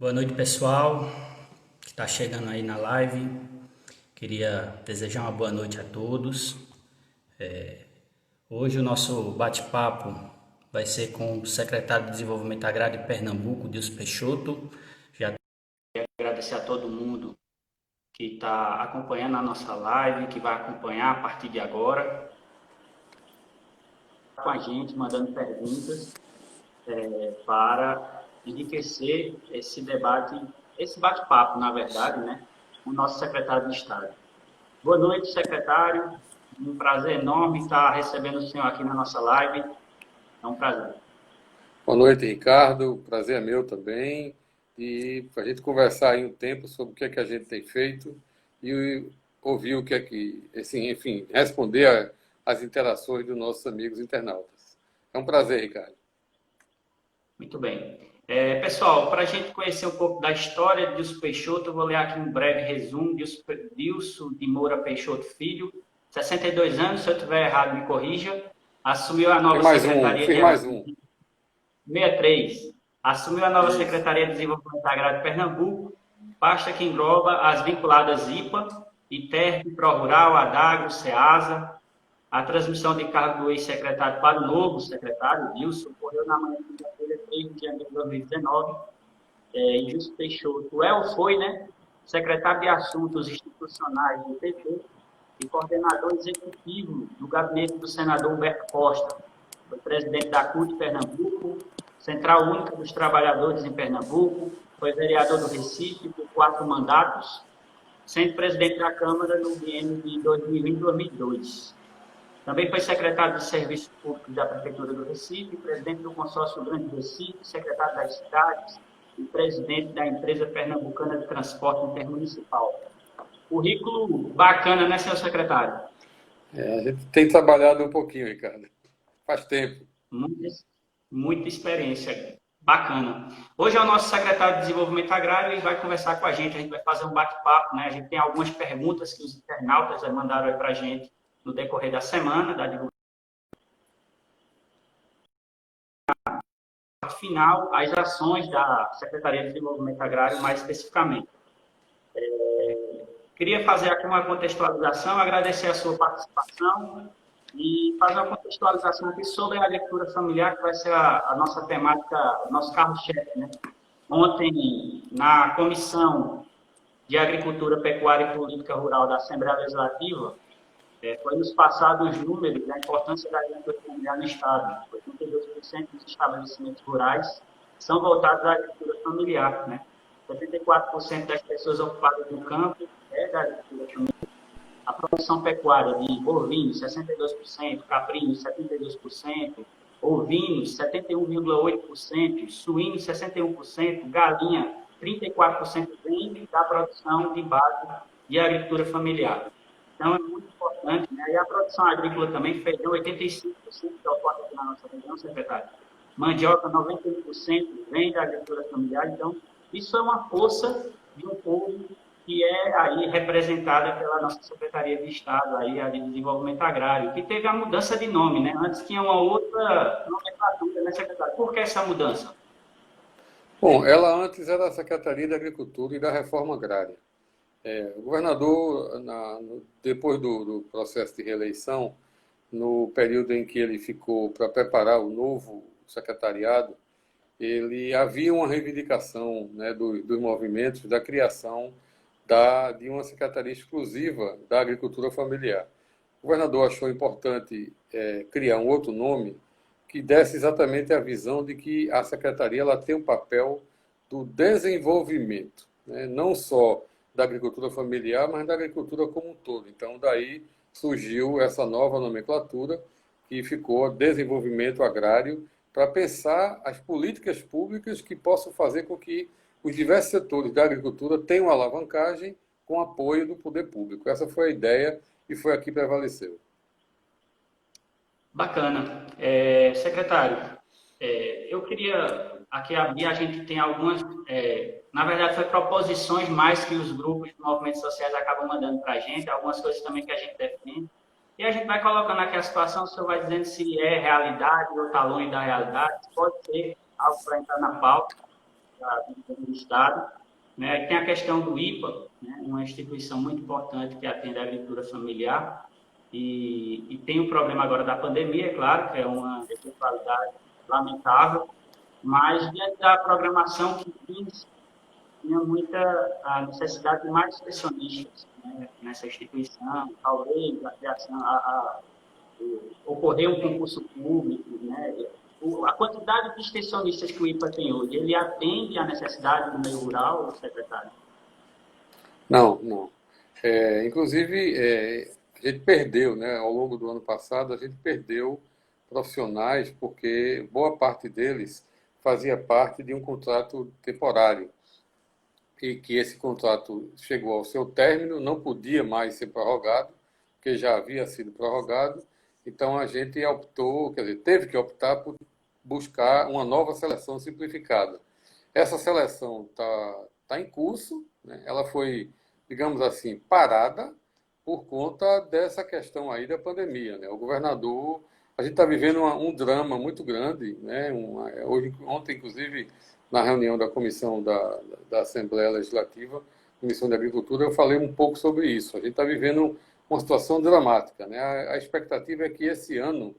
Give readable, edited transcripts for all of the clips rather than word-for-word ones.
Boa noite, pessoal que está chegando aí na live. Queria desejar uma boa noite a todos. Hoje o nosso bate-papo vai ser com o secretário de Desenvolvimento Agrário de Pernambuco, Dilson Peixoto. Já queria agradecer a todo mundo que está acompanhando a nossa live, que vai acompanhar a partir de agora, com a gente, mandando perguntas para enriquecer esse debate, esse bate-papo, na verdade, né, com o nosso secretário de Estado. Boa noite, secretário. Um prazer enorme estar recebendo o senhor aqui na nossa live. É um prazer. Boa noite, Ricardo. Prazer é meu também. E para a gente conversar aí um tempo sobre o que é que a gente tem feito e ouvir o que é que, assim, enfim, responder às interações dos nossos amigos internautas. É um prazer, Ricardo. Muito bem. Pessoal, para a gente conhecer um pouco da história de Dilson Peixoto, eu vou ler aqui um breve resumo. Dilson de Moura Peixoto Filho, 62 anos, se eu estiver errado, me corrija. Assumiu a nova Secretaria Fiz mais um. 63. Assumiu a nova Isso. Secretaria de Desenvolvimento Agrário de Pernambuco, pasta que engloba as vinculadas IPA, ITERP, ProRural, ADAGRO, SEASA. A transmissão de cargo do ex-secretário para o novo secretário, Dilson, ocorreu na manhã de 3 de janeiro de 2019. E Dilson Peixoto foi, né, secretário de Assuntos Institucionais do PT e coordenador executivo do gabinete do senador Humberto Costa. Foi presidente da CUT de Pernambuco, Central Única dos Trabalhadores em Pernambuco, foi vereador do Recife por 4 mandatos, sendo presidente da Câmara no biênio de 2020 e 2002. Também foi secretário de Serviços Públicos da Prefeitura do Recife, presidente do Consórcio Grande do Recife, secretário das Cidades e presidente da Empresa Pernambucana de Transporte Intermunicipal. Currículo bacana, né, senhor secretário? A gente tem trabalhado um pouquinho, Ricardo. Faz tempo. Muita experiência. Bacana. Hoje é o nosso secretário de Desenvolvimento Agrário e vai conversar com a gente vai fazer um bate-papo, né? A gente tem algumas perguntas que os internautas mandaram aí para a gente no decorrer da semana, da divulgação. Final, as ações da Secretaria de Desenvolvimento Agrário, mais especificamente. Queria fazer aqui uma contextualização, agradecer a sua participação e fazer uma contextualização aqui sobre a agricultura familiar, que vai ser a nossa temática, o nosso carro-chefe, né? Ontem, na Comissão de Agricultura, Pecuária e Política Rural da Assembleia Legislativa, foi nos passados os números da importância da agricultura familiar no Estado. 82% dos estabelecimentos rurais são voltados à agricultura familiar, né? 74% das pessoas ocupadas no campo é da agricultura familiar. A produção pecuária de bovinos, 62%, caprinos, 72%, ovinos, 71,8%, suínos, 61%, galinha, 34% vem da produção de base de agricultura familiar. Então, é muito importante, né? E a produção agrícola também, feijão, 85% que ocorre aqui na nossa região, secretário. Mandioca, 91% vem da agricultura familiar. Então, isso é uma força de um povo que é aí representada pela nossa Secretaria de Estado, aí, a de Desenvolvimento Agrário, que teve a mudança de nome, né? Antes tinha uma outra nomenclatura, né, secretário? Por que essa mudança? Bom, ela antes era a Secretaria da Agricultura e da Reforma Agrária. O governador, depois do processo de reeleição, no período em que ele ficou para preparar o novo secretariado, ele havia uma reivindicação, né, dos movimentos da criação de uma secretaria exclusiva da agricultura familiar. O governador achou importante criar um outro nome que desse exatamente a visão de que a secretaria ela tem um papel do desenvolvimento, né, não só da agricultura familiar, mas da agricultura como um todo. Então, daí surgiu essa nova nomenclatura que ficou desenvolvimento agrário, para pensar as políticas públicas que possam fazer com que os diversos setores da agricultura tenham alavancagem com apoio do poder público. Essa foi a ideia e foi aqui que prevaleceu. Bacana. Secretário, eu queria aqui abrir, a gente tem algumas, na verdade, foi proposições mais que os grupos de movimentos sociais acabam mandando para a gente, algumas coisas também que a gente defende. E a gente vai colocando aqui a situação, o senhor vai dizendo se é realidade ou está longe da realidade, pode ser algo para entrar na pauta. do Estado. Né? Tem a questão do IPA, né? Uma instituição muito importante que atende a agricultura familiar, e tem o problema agora da pandemia, é claro, que é uma desigualdade lamentável, mas diante da programação que tinha muita a necessidade de mais especialistas, né, nessa instituição, talvez a criação, ocorrer um concurso público, né, a quantidade de extensionistas que o IPA tem hoje, ele atende à necessidade do meio rural, secretário? Não, não. Inclusive, a gente perdeu, né, ao longo do ano passado, a gente perdeu profissionais porque boa parte deles fazia parte de um contrato temporário e que esse contrato chegou ao seu término, não podia mais ser prorrogado, porque já havia sido prorrogado, então a gente optou, quer dizer, teve que optar por buscar uma nova seleção simplificada. Essa seleção tá em curso, né? Ela foi, digamos assim, parada por conta dessa questão aí da pandemia, né? O governador, a gente está vivendo um drama muito grande, né? Ontem, inclusive, na reunião da comissão da Assembleia Legislativa, Comissão de Agricultura, eu falei um pouco sobre isso. A gente está vivendo uma situação dramática, né? A expectativa é que esse ano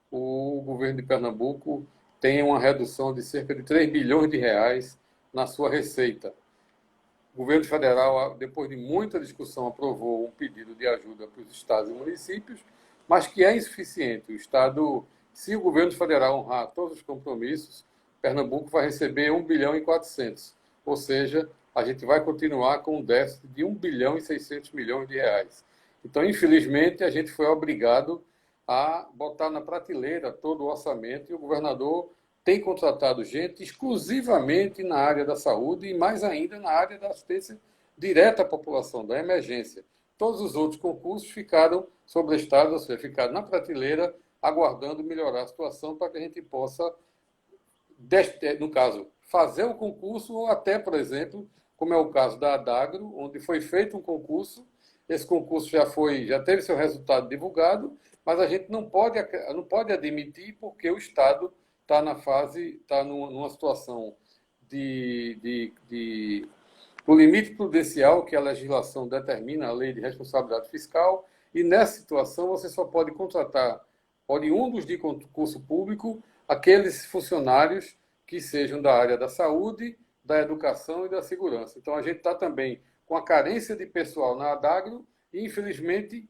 o governo de Pernambuco tenha uma redução de cerca de 3 bilhões de reais na sua receita. O governo federal, depois de muita discussão, aprovou um pedido de ajuda para os estados e municípios, mas que é insuficiente. O estado, se o governo federal honrar todos os compromissos, Pernambuco vai receber 1 bilhão e 400. Ou seja, a gente vai continuar com um déficit de 1 bilhão e 600 milhões de reais. Então, infelizmente, a gente foi obrigado a botar na prateleira todo o orçamento, e o governador tem contratado gente exclusivamente na área da saúde e mais ainda na área da assistência direta à população, da emergência. Todos os outros concursos ficaram sobrestados, ou seja, ficaram na prateleira, aguardando melhorar a situação para que a gente possa, no caso, fazer o concurso ou até, por exemplo, como é o caso da Adagro, onde foi feito um concurso, esse concurso já teve seu resultado divulgado, mas a gente não pode admitir porque o Estado está numa situação do limite prudencial que a legislação determina, a lei de responsabilidade fiscal, e nessa situação você só pode contratar oriundos de concurso público aqueles funcionários que sejam da área da saúde, da educação e da segurança. Então a gente está também com a carência de pessoal na Adagro e, infelizmente,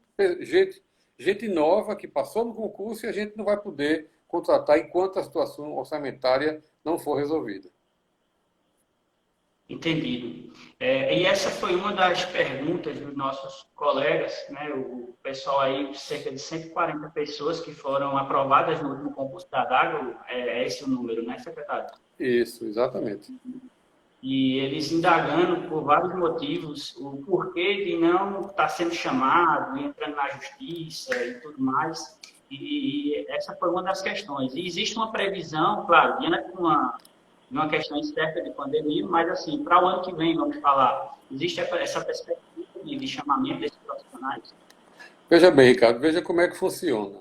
gente nova que passou no concurso e a gente não vai poder contratar enquanto a situação orçamentária não for resolvida. Entendido. E essa foi uma das perguntas dos nossos colegas, né? O pessoal aí, cerca de 140 pessoas que foram aprovadas no último concurso da Adagro, é esse o número, né, secretário? Isso, exatamente. E eles indagando por vários motivos o porquê de não estar sendo chamado, entrando na justiça e tudo mais. E essa foi uma das questões. E existe uma previsão, claro, diante de uma questão incerta de pandemia, mas assim, para o ano que vem, vamos falar, existe essa perspectiva de chamamento desses profissionais? Veja bem, Ricardo, veja como é que funciona.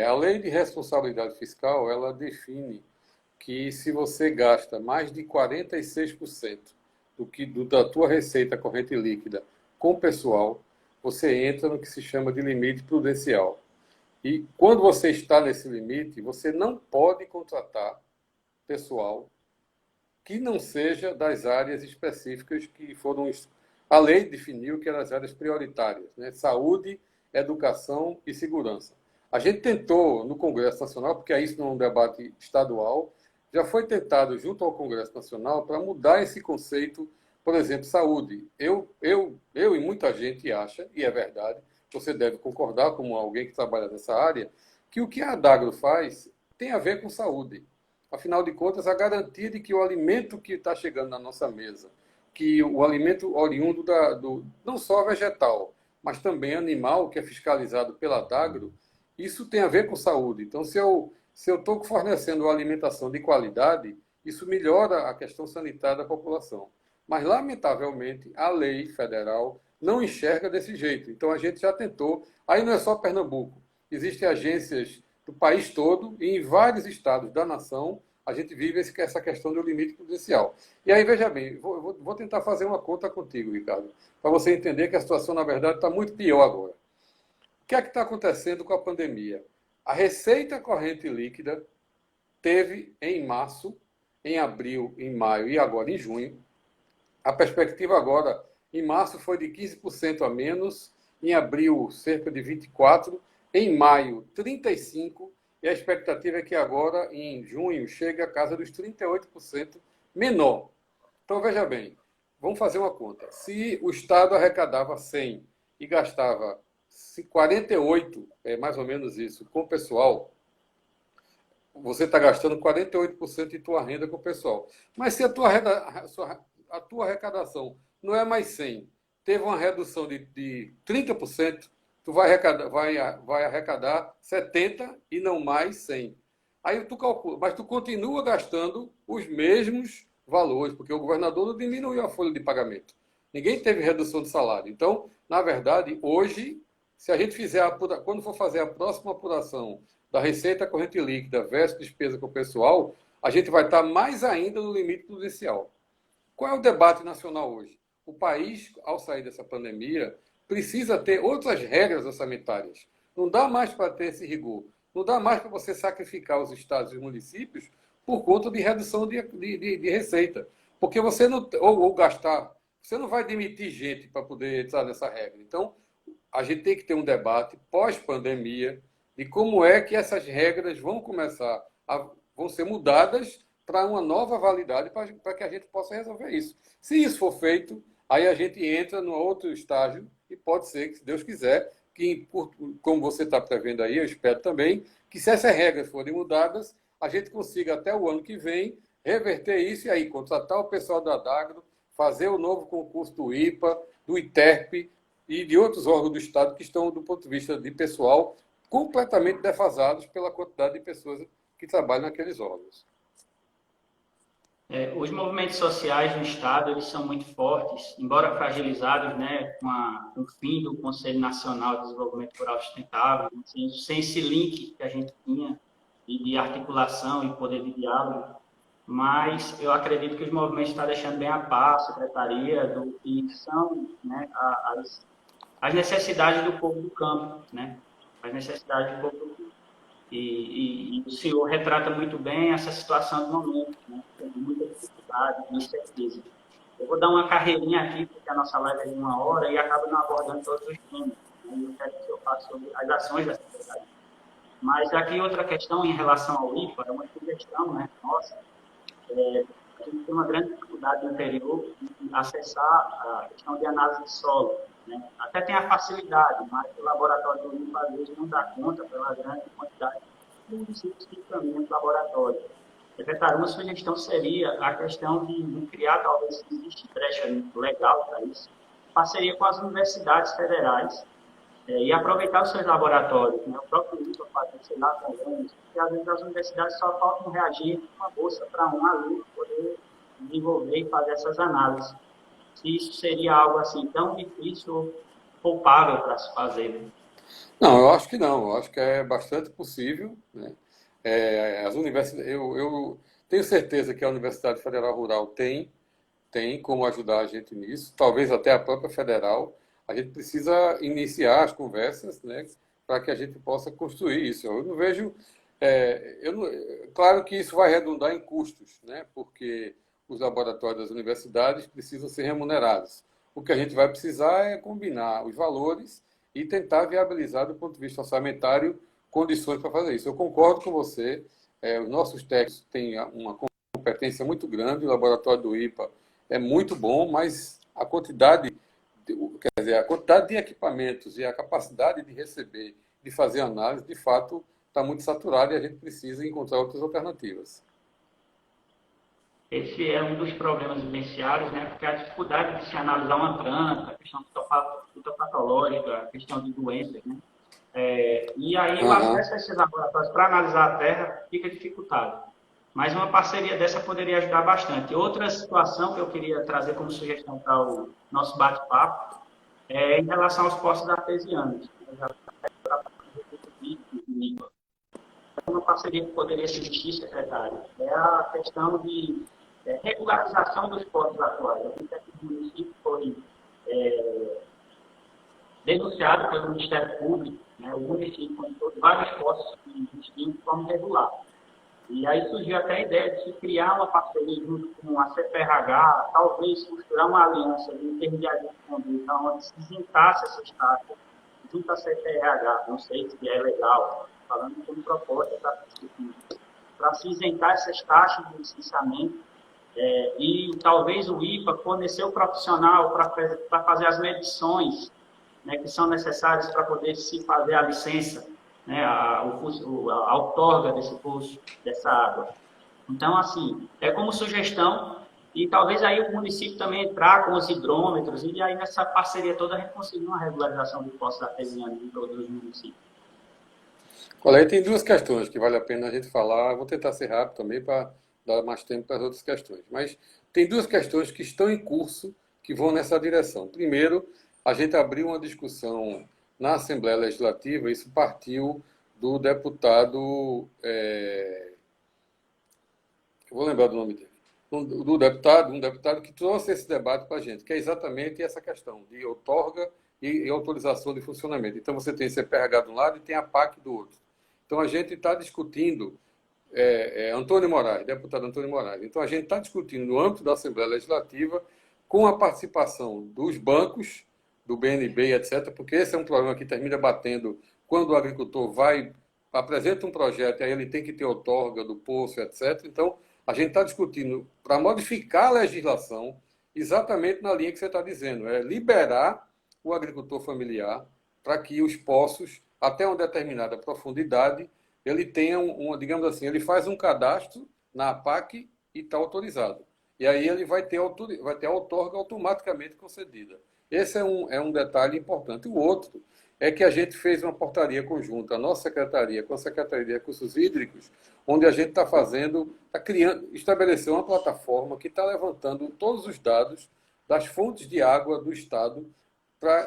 A lei de responsabilidade fiscal, ela define que se você gasta mais de 46% da tua receita corrente líquida com pessoal, você entra no que se chama de limite prudencial. E quando você está nesse limite, você não pode contratar pessoal que não seja das áreas específicas que foram... A lei definiu que eram as áreas prioritárias, né? Saúde, educação e segurança. A gente tentou no Congresso Nacional, porque isso não é um debate estadual, já foi tentado junto ao Congresso Nacional para mudar esse conceito, por exemplo, saúde. Eu e muita gente acha, e é verdade, você deve concordar como alguém que trabalha nessa área, que o que a Adagro faz tem a ver com saúde. Afinal de contas, a garantia de que o alimento que está chegando na nossa mesa, que o alimento oriundo não só vegetal, mas também animal, que é fiscalizado pela Adagro, isso tem a ver com saúde. Então, se eu estou fornecendo alimentação de qualidade, isso melhora a questão sanitária da população. Mas, lamentavelmente, a lei federal não enxerga desse jeito. Então, a gente já tentou. Aí não é só Pernambuco. Existem agências do país todo e em vários estados da nação a gente vive essa questão do limite prudencial. E aí, veja bem, vou tentar fazer uma conta contigo, Ricardo, para você entender que a situação, na verdade, está muito pior agora. O que é que está acontecendo com a pandemia? A receita corrente líquida teve em março, em abril, em maio e agora em junho. A perspectiva agora, em março, foi de 15% a menos, em abril, cerca de 24%, em maio, 35%, e a expectativa é que agora, em junho, chegue a casa dos 38% menor. Então, veja bem, vamos fazer uma conta. Se o Estado arrecadava 100 e gastava 48, é mais ou menos isso, com o pessoal, você está gastando 48% de tua renda com o pessoal. Mas se a tua arrecadação não é mais 100, teve uma redução de 30%, tu vai arrecadar 70 e não mais 100. Aí tu calcula, mas tu continua gastando os mesmos valores, porque o governador não diminuiu a folha de pagamento. Ninguém teve redução de salário. Então, na verdade, hoje, se a gente fizer, quando for fazer a próxima apuração da receita corrente líquida versus despesa com o pessoal, a gente vai estar mais ainda no limite prudencial. Qual é o debate nacional hoje? O país, ao sair dessa pandemia, precisa ter outras regras orçamentárias. Não dá mais para ter esse rigor. Não dá mais para você sacrificar os estados e os municípios por conta de redução de receita. Porque você não... Ou gastar... Você não vai demitir gente para poder entrar nessa regra. Então, a gente tem que ter um debate pós-pandemia de como é que essas regras vão ser mudadas para uma nova validade para que a gente possa resolver isso. Se isso for feito, aí a gente entra num outro estágio e pode ser, que, se Deus quiser, que, como você está prevendo aí, eu espero também, que se essas regras forem mudadas, a gente consiga até o ano que vem reverter isso e aí contratar o pessoal da Adagro, fazer o novo concurso do IPA, do ITERP e de outros órgãos do Estado que estão, do ponto de vista de pessoal, completamente defasados pela quantidade de pessoas que trabalham naqueles órgãos. Os movimentos sociais no Estado eles são muito fortes, embora fragilizados, né, com o fim do Conselho Nacional de Desenvolvimento Rural Sustentável, sem esse link que a gente tinha de articulação e poder de diálogo, mas eu acredito que os movimentos estão deixando bem a par, a secretaria, do que são, né, as necessidades do povo do campo, né, as necessidades do povo do campo. E o senhor retrata muito bem essa situação do momento, né? Tem muita dificuldade, muita certeza. Eu vou dar uma carreirinha aqui, porque a nossa live é de 1 hora e acaba não abordando todos os temas. Eu quero que eu faça sobre as ações da secretaria. Mas aqui outra questão em relação ao IPA, é uma sugestão, né? Nossa, a gente tem uma grande dificuldade no interior de acessar a questão de análise de solo. Né? Até tem a facilidade, mas o laboratório do IPA às vezes não dá conta pela grande quantidade de municípios que caminham para o laboratório. Secretário, uma sugestão seria a questão de criar, talvez, se existe brecha legal para isso, parceria com as universidades federais e aproveitar os seus laboratórios, né? O próprio IPA fazer, sei lá, convênios, porque às vezes as universidades só faltam reagir com uma bolsa para um aluno poder desenvolver e fazer essas análises. Se isso seria algo assim tão difícil ou poupável para se fazer. Né? Não, eu acho que não. Eu acho que é bastante possível. Né? As universidades, eu tenho certeza que a Universidade Federal Rural tem como ajudar a gente nisso, talvez até a própria federal. A gente precisa iniciar as conversas, né, para que a gente possa construir isso. Eu não vejo... claro que isso vai redundar em custos, né, porque os laboratórios das universidades precisam ser remunerados. O que a gente vai precisar é combinar os valores e tentar viabilizar, do ponto de vista orçamentário, condições para fazer isso. Eu concordo com você, os nossos técnicos têm uma competência muito grande, o laboratório do IPA é muito bom, mas a quantidade de equipamentos e a capacidade de receber, de fazer análise, de fato, está muito saturada e a gente precisa encontrar outras alternativas. Esse é um dos problemas vivenciados, né? Porque a dificuldade de se analisar uma planta, a questão fitopatológica, a questão de doenças, né? E aí o acesso a esses laboratórios para analisar a terra fica dificultado. Mas uma parceria dessa poderia ajudar bastante. Outra situação que eu queria trazer como sugestão para o nosso bate-papo é em relação aos postos artesianos. Uma parceria que poderia existir, secretário, é a questão de regularização dos postos atuais. A gente aqui no município foi denunciado pelo Ministério Público, né, o município contou vários postos que existiam de forma irregular. E aí surgiu até a ideia de se criar uma parceria junto com a CPRH, talvez costurar uma aliança de intermediaria de conduta, onde se isentasse essas taxas junto à CPRH, não sei se é legal, falando como proposta para se isentar essas taxas de licenciamento e talvez o IPA fornecer o profissional para fazer as medições, né, que são necessárias para poder se fazer a licença, né, a outorga desse curso, dessa água. Então, assim, é como sugestão, e talvez aí o município também entrar com os hidrômetros, e aí nessa parceria toda a gente conseguir uma regularização do poço artesiano em todos os municípios. Olha, aí tem duas questões que vale a pena a gente falar. Vou tentar ser rápido também para dar mais tempo para as outras questões. Mas tem duas questões que estão em curso que vão nessa direção. Primeiro, a gente abriu uma discussão na Assembleia Legislativa, isso partiu do deputado, eu vou lembrar do nome dele, um deputado que trouxe esse debate para a gente, que é exatamente essa questão de outorga e autorização de funcionamento. Então, você tem CPRH de um lado e tem a PAC do outro. Então, a gente está discutindo, Antônio Moraes, deputado Antônio Moraes, então a gente está discutindo no âmbito da Assembleia Legislativa com a participação dos bancos, do BNB, etc., porque esse é um problema que termina batendo quando o agricultor apresenta um projeto e aí ele tem que ter outorga do poço, etc. Então, a gente está discutindo para modificar a legislação exatamente na linha que você está dizendo, liberar o agricultor familiar para que os poços, até uma determinada profundidade, ele tenha digamos assim, ele faz um cadastro na APAC e está autorizado. E aí ele vai ter a outorga automaticamente concedida. Esse é um detalhe importante. O outro é que a gente fez uma portaria conjunta, a nossa secretaria com a Secretaria de Recursos Hídricos, onde a gente está estabeleceu uma plataforma que está levantando todos os dados das fontes de água do Estado,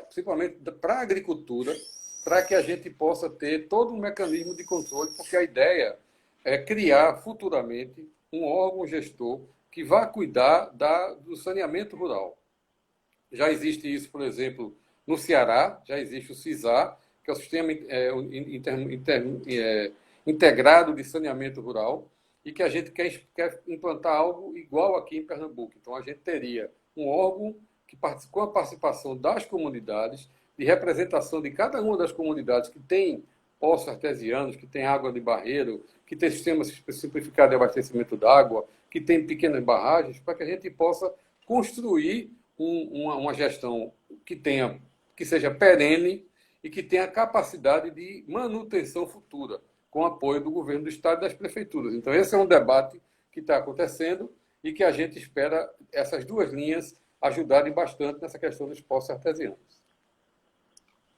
principalmente para a agricultura, para que a gente possa ter todo um mecanismo de controle, porque a ideia é criar futuramente um órgão gestor que vá cuidar do saneamento rural. Já existe isso, por exemplo, no Ceará, já existe o CISAR, que é o Sistema Integrado de Saneamento Rural, e que a gente quer implantar algo igual aqui em Pernambuco. Então, a gente teria um órgão com a participação das comunidades, de representação de cada uma das comunidades que tem poços artesianos, que tem água de barreiro, que tem sistema simplificado de abastecimento d'água, que tem pequenas barragens, para que a gente possa construir uma gestão que seja perene e que tenha capacidade de manutenção futura, com apoio do governo do Estado e das prefeituras. Então, esse é um debate que está acontecendo e que a gente espera essas duas linhas ajudarem bastante nessa questão dos poços artesianos.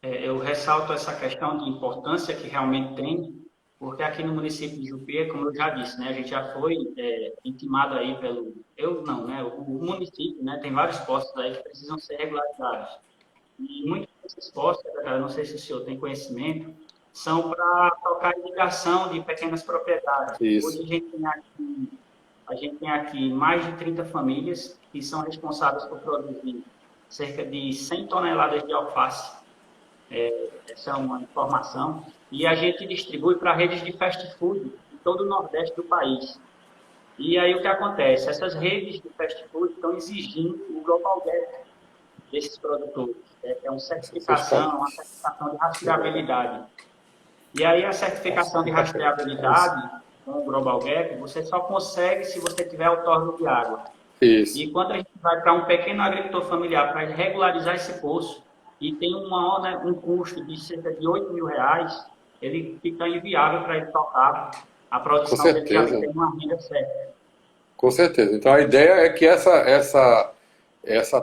Eu ressalto essa questão de importância que realmente tem, porque aqui no município de Jupê, como eu já disse, né, a gente já foi intimado aí o município, né, tem vários postos aí que precisam ser regularizados. E muitos desses postos, não sei se o senhor tem conhecimento, são para tocar irrigação de pequenas propriedades. Isso. Hoje a gente tem aqui mais de 30 famílias que são responsáveis por produzir cerca de 100 toneladas de alface. Essa é uma informação. E a gente distribui para redes de fast food em todo o Nordeste do país. E aí o que acontece? Essas redes de fast food estão exigindo o Global Gap desses produtores. É uma certificação de rastreabilidade. E aí a certificação de rastreabilidade com o Global Gap, você só consegue se você tiver outorga de água. Isso. E quando a gente vai para um pequeno agricultor familiar para regularizar esse poço, e tem um custo de cerca de R$8.000, ele fica inviável para ele tocar a produção dele, já tem uma renda certa. Com certeza. Então, a ideia é que essa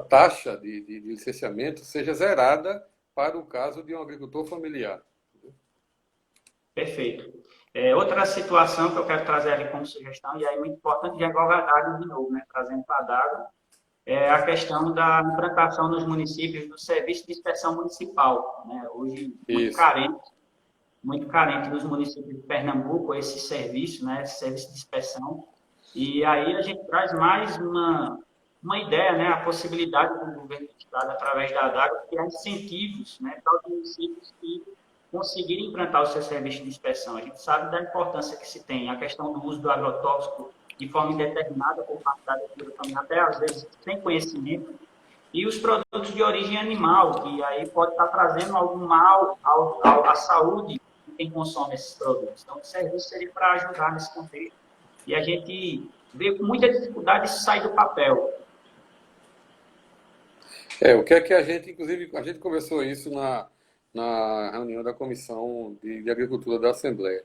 taxa de licenciamento seja zerada para o caso de um agricultor familiar. Perfeito. Outra situação que eu quero trazer aqui como sugestão, e aí é muito importante, de d'água de novo, né, trazendo para d'água, é a questão da implantação nos municípios do serviço de inspeção municipal. Né? Hoje, muito carente nos municípios de Pernambuco, esse serviço de inspeção. E aí a gente traz mais uma ideia, né, a possibilidade do governo do estado, através da ADAGO, criar incentivos, né, para os municípios que conseguirem implantar os seus serviços de inspeção. A gente sabe da importância que se tem, a questão do uso do agrotóxico de forma indeterminada por parte da agricultura familiar, até às vezes sem conhecimento, e os produtos de origem animal, que aí pode estar trazendo algum mal à saúde de quem consome esses produtos. Então, o serviço seria para ajudar nesse contexto. E a gente vê com muita dificuldade isso sair do papel. O que é que a gente, inclusive, a gente conversou isso na reunião da Comissão de Agricultura da Assembleia.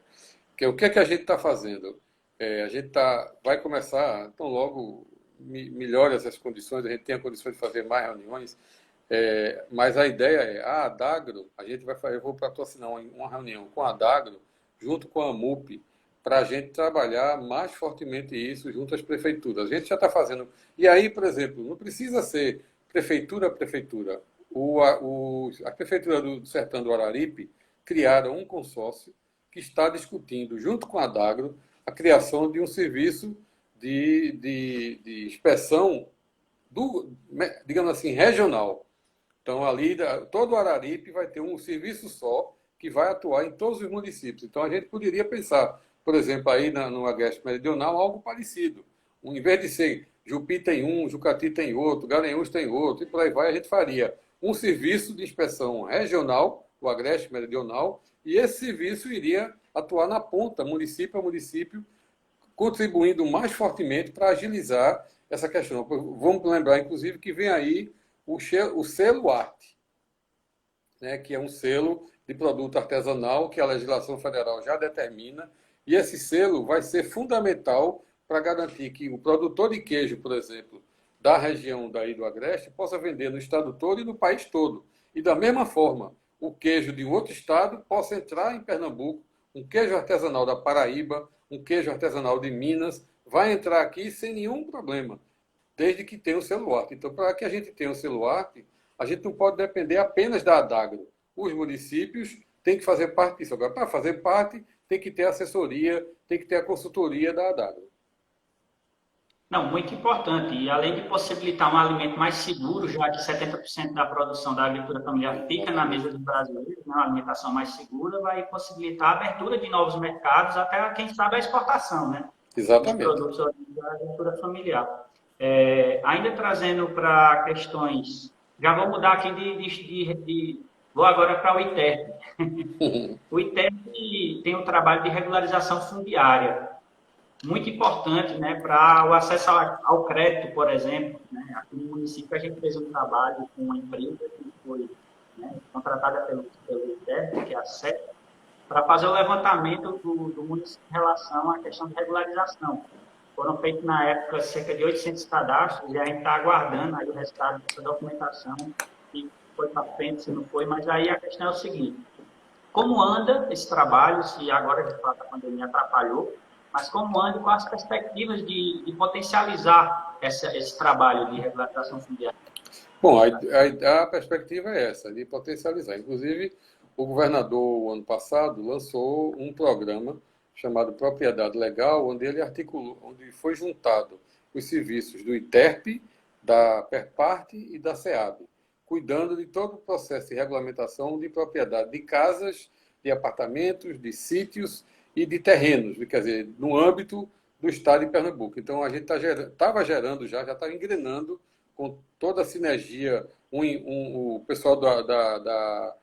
O que é que a gente está fazendo? A gente vai começar, então logo melhore essas condições, a gente tenha condições de fazer mais reuniões, mas a ideia é, a Adagro, eu vou patrocinar uma reunião com a Adagro, junto com a MUP, para a gente trabalhar mais fortemente isso junto às prefeituras. A gente já está fazendo. E aí, por exemplo, não precisa ser prefeitura a prefeitura. A prefeitura do Sertão do Araripe criaram um consórcio que está discutindo, junto com a Adagro, a criação de um serviço de inspeção, digamos assim, regional. Então, ali, todo o Araripe vai ter um serviço só que vai atuar em todos os municípios. Então, a gente poderia pensar, por exemplo, aí no Agreste Meridional, algo parecido. Em vez de ser Jupi tem um, Jucati tem outro, Garanhuns tem outro, e por aí vai, a gente faria um serviço de inspeção regional, o Agreste Meridional, e esse serviço iria atuar na ponta, município a município, contribuindo mais fortemente para agilizar essa questão. Vamos lembrar, inclusive, que vem aí o selo Arte, né, que é um selo de produto artesanal que a legislação federal já determina, e esse selo vai ser fundamental para garantir que o produtor de queijo, por exemplo, da região daí do Agreste, possa vender no estado todo e no país todo. E da mesma forma, o queijo de um outro estado possa entrar em Pernambuco, um queijo artesanal da Paraíba, um queijo artesanal de Minas, vai entrar aqui sem nenhum problema, desde que tenha o selo Arte. Então, para que a gente tenha o selo Arte, a gente não pode depender apenas da Adagro. Os municípios têm que fazer parte disso. Agora, para fazer parte, tem que ter assessoria, tem que ter a consultoria da Adagro. Não, muito importante. E além de possibilitar um alimento mais seguro, já que 70% da produção da agricultura familiar fica na mesa dos brasileiros, né, uma alimentação mais segura, vai possibilitar a abertura de novos mercados, até, quem sabe, a exportação, né? Exatamente. Dos produtos da agricultura familiar. Ainda trazendo para questões... Já vou mudar aqui vou agora para o ITERP. O ITERP tem um trabalho de regularização fundiária, muito importante, né, para o acesso ao crédito, por exemplo. Né? Aqui no município a gente fez um trabalho com uma empresa que foi, né, contratada pelo ITERP, que é a SET, para fazer o levantamento do município em relação à questão de regularização. Foram feitos, na época, cerca de 800 cadastros, e a gente está aguardando aí o resultado dessa documentação, se foi para frente, se não foi, mas aí a questão é o seguinte: como anda esse trabalho, se agora, de fato, a pandemia atrapalhou, mas como anda, com as perspectivas de potencializar esse trabalho de regularização fundiária? Bom, a perspectiva é essa, de potencializar. Inclusive, o governador, ano passado, lançou um programa chamado Propriedade Legal, onde ele articulou, onde foi juntado os serviços do ITERP, da PERPARTE e da SEAB, cuidando de todo o processo de regulamentação de propriedade de casas, de apartamentos, de sítios e de terrenos, quer dizer, no âmbito do estado de Pernambuco. Então, a gente estava gerando já estava engrenando com toda a sinergia, o pessoal da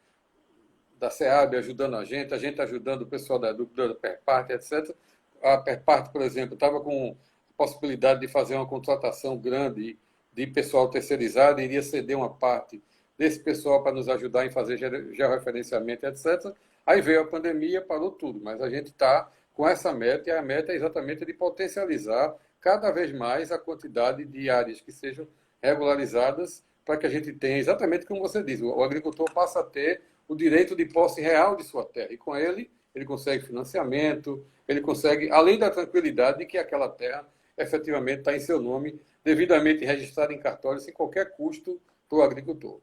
SEAB ajudando a gente ajudando o pessoal da PERPARTE, etc. A PERPARTE, por exemplo, estava com a possibilidade de fazer uma contratação grande de pessoal terceirizado, iria ceder uma parte desse pessoal para nos ajudar em fazer georreferenciamento, etc. Aí veio a pandemia, parou tudo, mas a gente está com essa meta, e a meta é exatamente de potencializar cada vez mais a quantidade de áreas que sejam regularizadas, para que a gente tenha, exatamente como você diz, o agricultor passa a ter o direito de posse real de sua terra, e com ele consegue financiamento, ele consegue, além da tranquilidade de que aquela terra efetivamente está em seu nome, devidamente registrada em cartório, sem qualquer custo para o agricultor.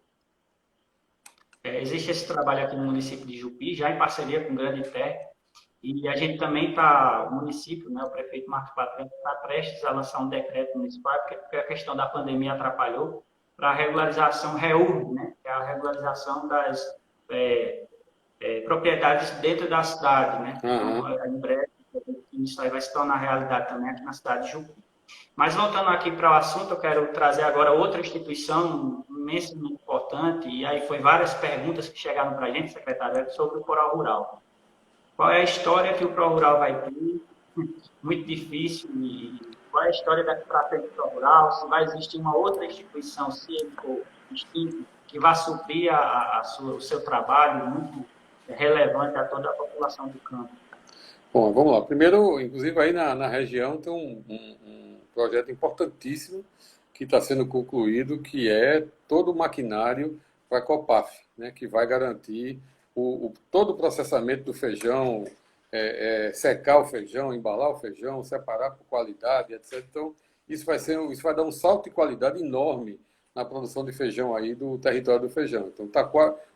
Existe esse trabalho aqui no município de Jupi, já em parceria com o Grande Terra, E a gente também está, o município, né, o prefeito Marcos Patrão, está prestes a lançar um decreto municipal, porque a questão da pandemia atrapalhou, para a regularização REURB, né, que é a regularização das propriedades dentro da cidade. Né? Aham. Então, em breve, isso aí vai se tornar realidade também aqui na cidade de Jucu. Mas voltando aqui para o assunto, eu quero trazer agora outra instituição imensamente importante, e aí foi várias perguntas que chegaram para a gente, secretário, sobre o Coral Rural. Qual é a história que o ProRural vai ter? Muito difícil. E qual é a história daqui para frente do ProRural? Se vai existir uma outra instituição, se ele for distinto, que vá suprir o seu trabalho muito relevante a toda a população do campo. Bom, vamos lá. Primeiro, inclusive aí na região tem um projeto importantíssimo que está sendo concluído, que é todo o maquinário para a Copaf, né, que vai garantir todo o processamento do feijão, secar o feijão, embalar o feijão, separar por qualidade, etc. Então, isso vai dar um salto de qualidade enorme na produção de feijão aí do território do feijão. Então,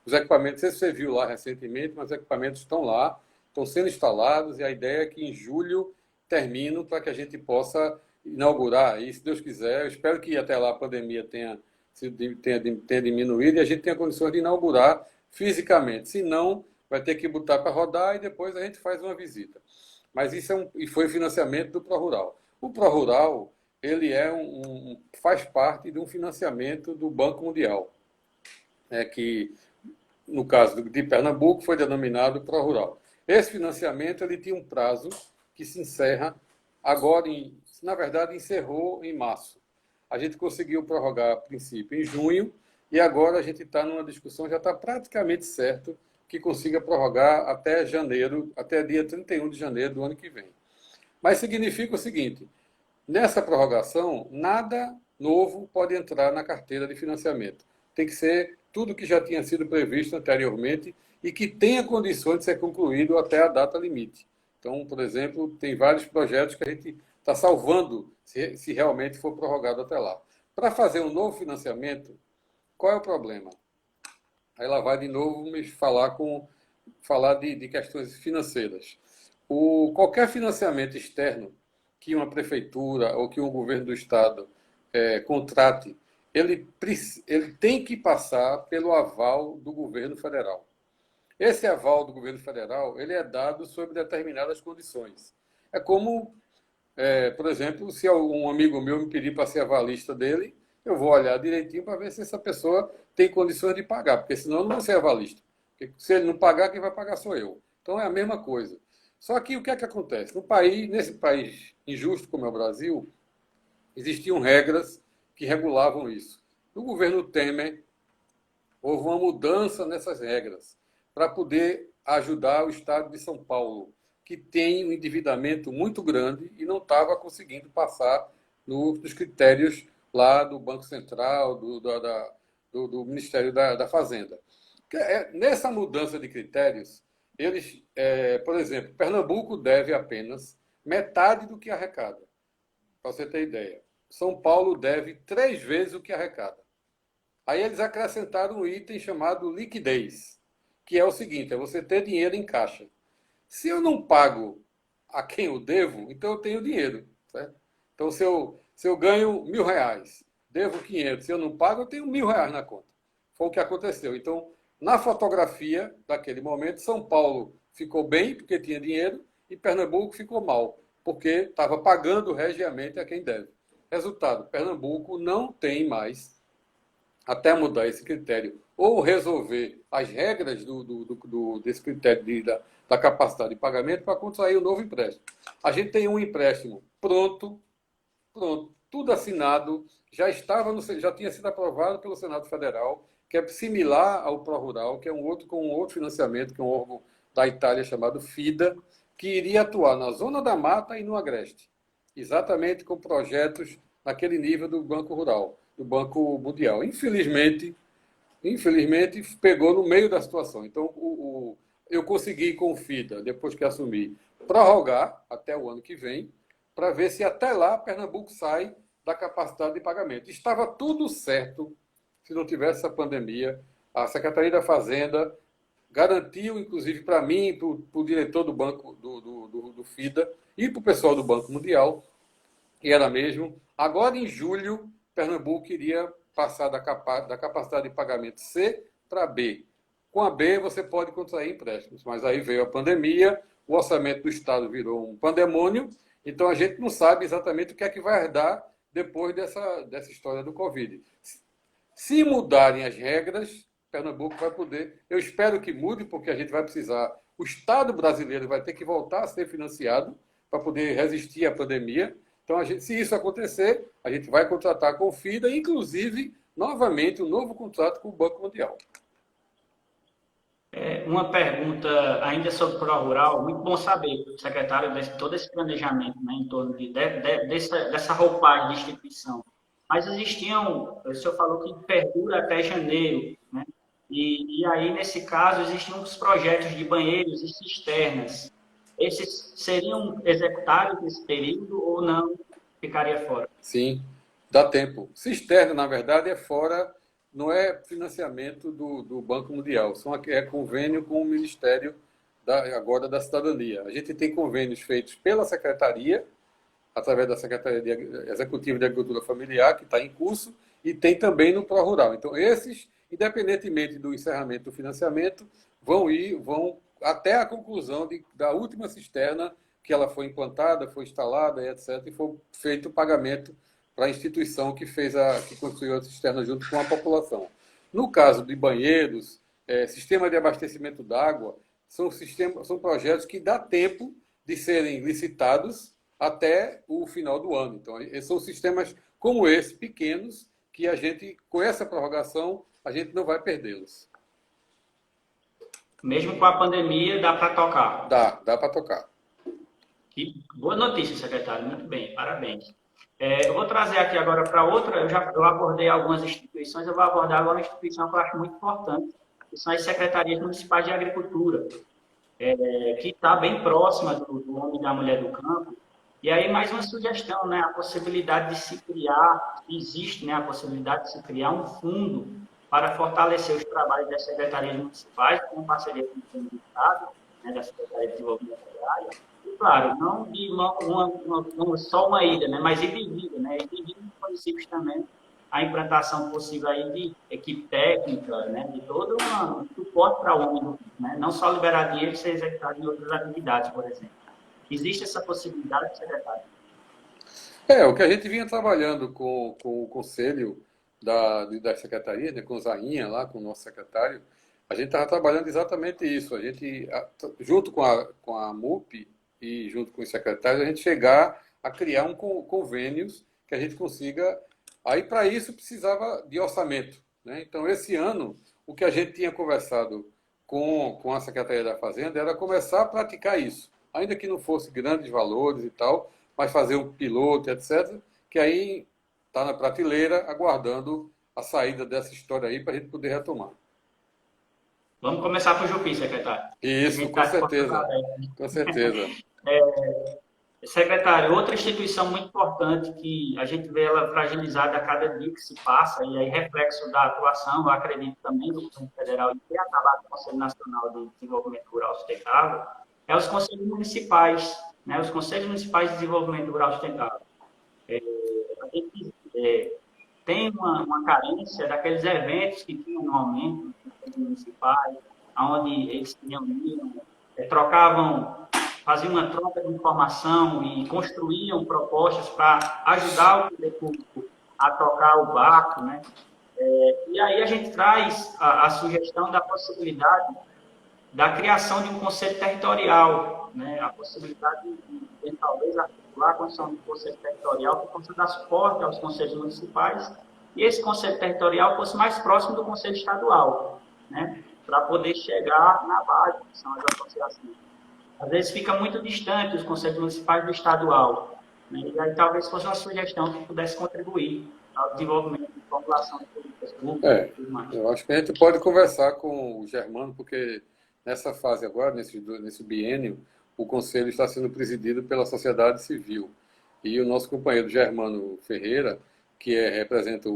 os equipamentos, você viu lá recentemente, mas os equipamentos estão lá, estão sendo instalados, e a ideia é que em julho terminam para que a gente possa inaugurar. E, se Deus quiser, eu espero que até lá a pandemia tenha diminuído e a gente tenha condições de inaugurar fisicamente. Se não, vai ter que botar para rodar e depois a gente faz uma visita. Mas isso e foi financiamento do ProRural. O ProRural, ele faz parte de um financiamento do Banco Mundial, que, no caso de Pernambuco, foi denominado ProRural. Esse financiamento ele tinha um prazo que se encerra agora, na verdade, encerrou em março. A gente conseguiu prorrogar, a princípio, em junho, e agora a gente está numa discussão, já está praticamente certo que consiga prorrogar até janeiro, até dia 31 de janeiro do ano que vem. Mas significa o seguinte, nessa prorrogação, nada novo pode entrar na carteira de financiamento. Tem que ser tudo que já tinha sido previsto anteriormente e que tenha condições de ser concluído até a data limite. Então, por exemplo, tem vários projetos que a gente está salvando se realmente for prorrogado até lá. Para fazer um novo financiamento, qual é o problema? Aí lá vai de novo me falar de questões financeiras. Qualquer financiamento externo que uma prefeitura ou que um governo do estado contrate, ele tem que passar pelo aval do governo federal. Esse aval do governo federal ele é dado sob determinadas condições. É como, por exemplo, se um amigo meu me pedir para ser avalista dele, eu vou olhar direitinho para ver se essa pessoa tem condições de pagar, porque senão eu não vou ser avalista. Porque se ele não pagar, quem vai pagar sou eu. Então é a mesma coisa. Só que o que é que acontece? Nesse país injusto como é o Brasil, existiam regras que regulavam isso. No governo Temer, houve uma mudança nessas regras para poder ajudar o estado de São Paulo, que tem um endividamento muito grande e não estava conseguindo passar nos critérios lá do Banco Central, do Ministério da Fazenda. Nessa mudança de critérios, eles, por exemplo, Pernambuco deve apenas metade do que arrecada, para você ter ideia. São Paulo deve 3 vezes o que arrecada. Aí eles acrescentaram um item chamado liquidez, que é o seguinte, é você ter dinheiro em caixa. Se eu não pago a quem eu devo, então eu tenho dinheiro. Certo? Então, se eu ganho R$1.000, devo 500, se eu não pago, eu tenho R$1.000 na conta. Foi o que aconteceu. Então, na fotografia daquele momento, São Paulo ficou bem, porque tinha dinheiro, e Pernambuco ficou mal, porque estava pagando regiamente a quem deve. Resultado, Pernambuco não tem mais, até mudar esse critério, ou resolver as regras desse critério da capacidade de pagamento para contrair um novo empréstimo. A gente tem um empréstimo pronto, tudo assinado, já tinha sido aprovado pelo Senado Federal, que é similar ao ProRural, que é com um outro financiamento, que é um órgão da Itália chamado FIDA, que iria atuar na Zona da Mata e no Agreste, exatamente com projetos naquele nível do Banco Rural, do Banco Mundial. Infelizmente, pegou no meio da situação. Então, eu consegui com o FIDA, depois que assumi, prorrogar até o ano que vem, para ver se até lá Pernambuco sai da capacidade de pagamento. Estava tudo certo se não tivesse essa pandemia. A Secretaria da Fazenda garantiu, inclusive para mim, para o diretor do banco, do FIDA e para o pessoal do Banco Mundial, que era mesmo, agora em julho, Pernambuco iria passar da capacidade de pagamento C para B. Com a B, você pode contrair empréstimos, mas aí veio a pandemia, o orçamento do Estado virou um pandemônio, então a gente não sabe exatamente o que é que vai dar depois dessa história do Covid. Se mudarem as regras, Pernambuco vai poder. Eu espero que mude, porque a gente vai precisar. O Estado brasileiro vai ter que voltar a ser financiado para poder resistir à pandemia. Então, se isso acontecer, a gente vai contratar com o FIDA, inclusive, novamente, um novo contrato com o Banco Mundial. Uma pergunta ainda sobre o Rural, muito bom saber, secretário, de todo esse planejamento, né, em torno dessa roupagem de instituição. Mas o senhor falou que perdura até janeiro, né? E aí, nesse caso, existem uns projetos de banheiros e cisternas. Esses seriam executados nesse período ou não ficaria fora? Sim, dá tempo. Cisterna, na verdade, é fora, não é financiamento do Banco Mundial, é convênio com o Ministério agora da Cidadania. A gente tem convênios feitos pela Secretaria, através da Secretaria Executiva de Agricultura Familiar, que está em curso, e tem também no Pró-Rural. Então, esses, independentemente do encerramento do financiamento, vão até a conclusão da última cisterna, que ela foi implantada, foi instalada, etc., e foi feito o pagamento para a instituição que construiu a cisterna junto com a população. No caso de banheiros, sistema de abastecimento d'água, são projetos que dá tempo de serem licitados até o final do ano. Então, são sistemas como esse, pequenos, que a gente, com essa prorrogação, a gente não vai perdê-los. Mesmo com a pandemia, dá para tocar? Dá para tocar. Que boa notícia, secretário. Muito bem, parabéns. Eu vou trazer aqui agora para outra, eu abordei algumas instituições, eu vou abordar agora uma instituição que eu acho muito importante, que são as secretarias municipais de agricultura, que está bem próxima do homem e da mulher do campo. E aí, mais uma sugestão, né? A possibilidade de se criar, existe, né? A possibilidade de se criar um fundo para fortalecer os trabalhos das secretarias municipais, com parceria com o governo do Estado, né? Da Secretaria de Desenvolvimento Agrário. E, claro, não de só uma ida, né? Mas ir de vida, né? E dividir nos municípios também a implantação possível aí de equipe técnica, né? De todo um suporte para o homem, né? Não só liberar dinheiro e ser executado em outras atividades, por exemplo. Existe essa possibilidade, secretário? O que a gente vinha trabalhando com o conselho da secretaria, né, com o Zainha lá, com o nosso secretário, a gente estava trabalhando exatamente isso. A gente, junto com a MUP e junto com os secretários, a gente chegar a criar convênios que a gente consiga. Aí, para isso, precisava de orçamento, né? Então, esse ano, o que a gente tinha conversado com a Secretaria da Fazenda era começar a praticar isso. Ainda que não fosse grandes valores e tal, mas fazer um piloto, etc., que aí está na prateleira, aguardando a saída dessa história aí para a gente poder retomar. Vamos começar por Jupi, secretário. Isso, com certeza. Com certeza. Secretário, outra instituição muito importante que a gente vê ela fragilizada a cada dia que se passa, e aí reflexo da atuação, eu acredito também, do Governo Federal e ter acabado com o Conselho Nacional de Desenvolvimento Rural Sustentável, é os conselhos municipais, né? Os conselhos municipais de desenvolvimento rural sustentável. A gente tem uma carência daqueles eventos que tinham anualmente nos conselhos municipais, onde eles se reuniam, faziam uma troca de informação e construíam propostas para ajudar o poder público a tocar o barco, né? E aí a gente traz a sugestão da possibilidade da criação de um conselho territorial, né? A possibilidade de talvez articular a construção de um conselho territorial que possa dar suporte aos conselhos municipais e esse conselho territorial fosse mais próximo do conselho estadual, né? Para poder chegar na base, que são as associações. Às vezes fica muito distante os conselhos municipais do estadual, né? E aí talvez fosse uma sugestão que pudesse contribuir ao desenvolvimento de população de políticas públicas e tudo mais. Eu acho que a gente pode conversar com o Germano, porque nessa fase agora, nesse biênio, o Conselho está sendo presidido pela sociedade civil. E o nosso companheiro Germano Ferreira, que representa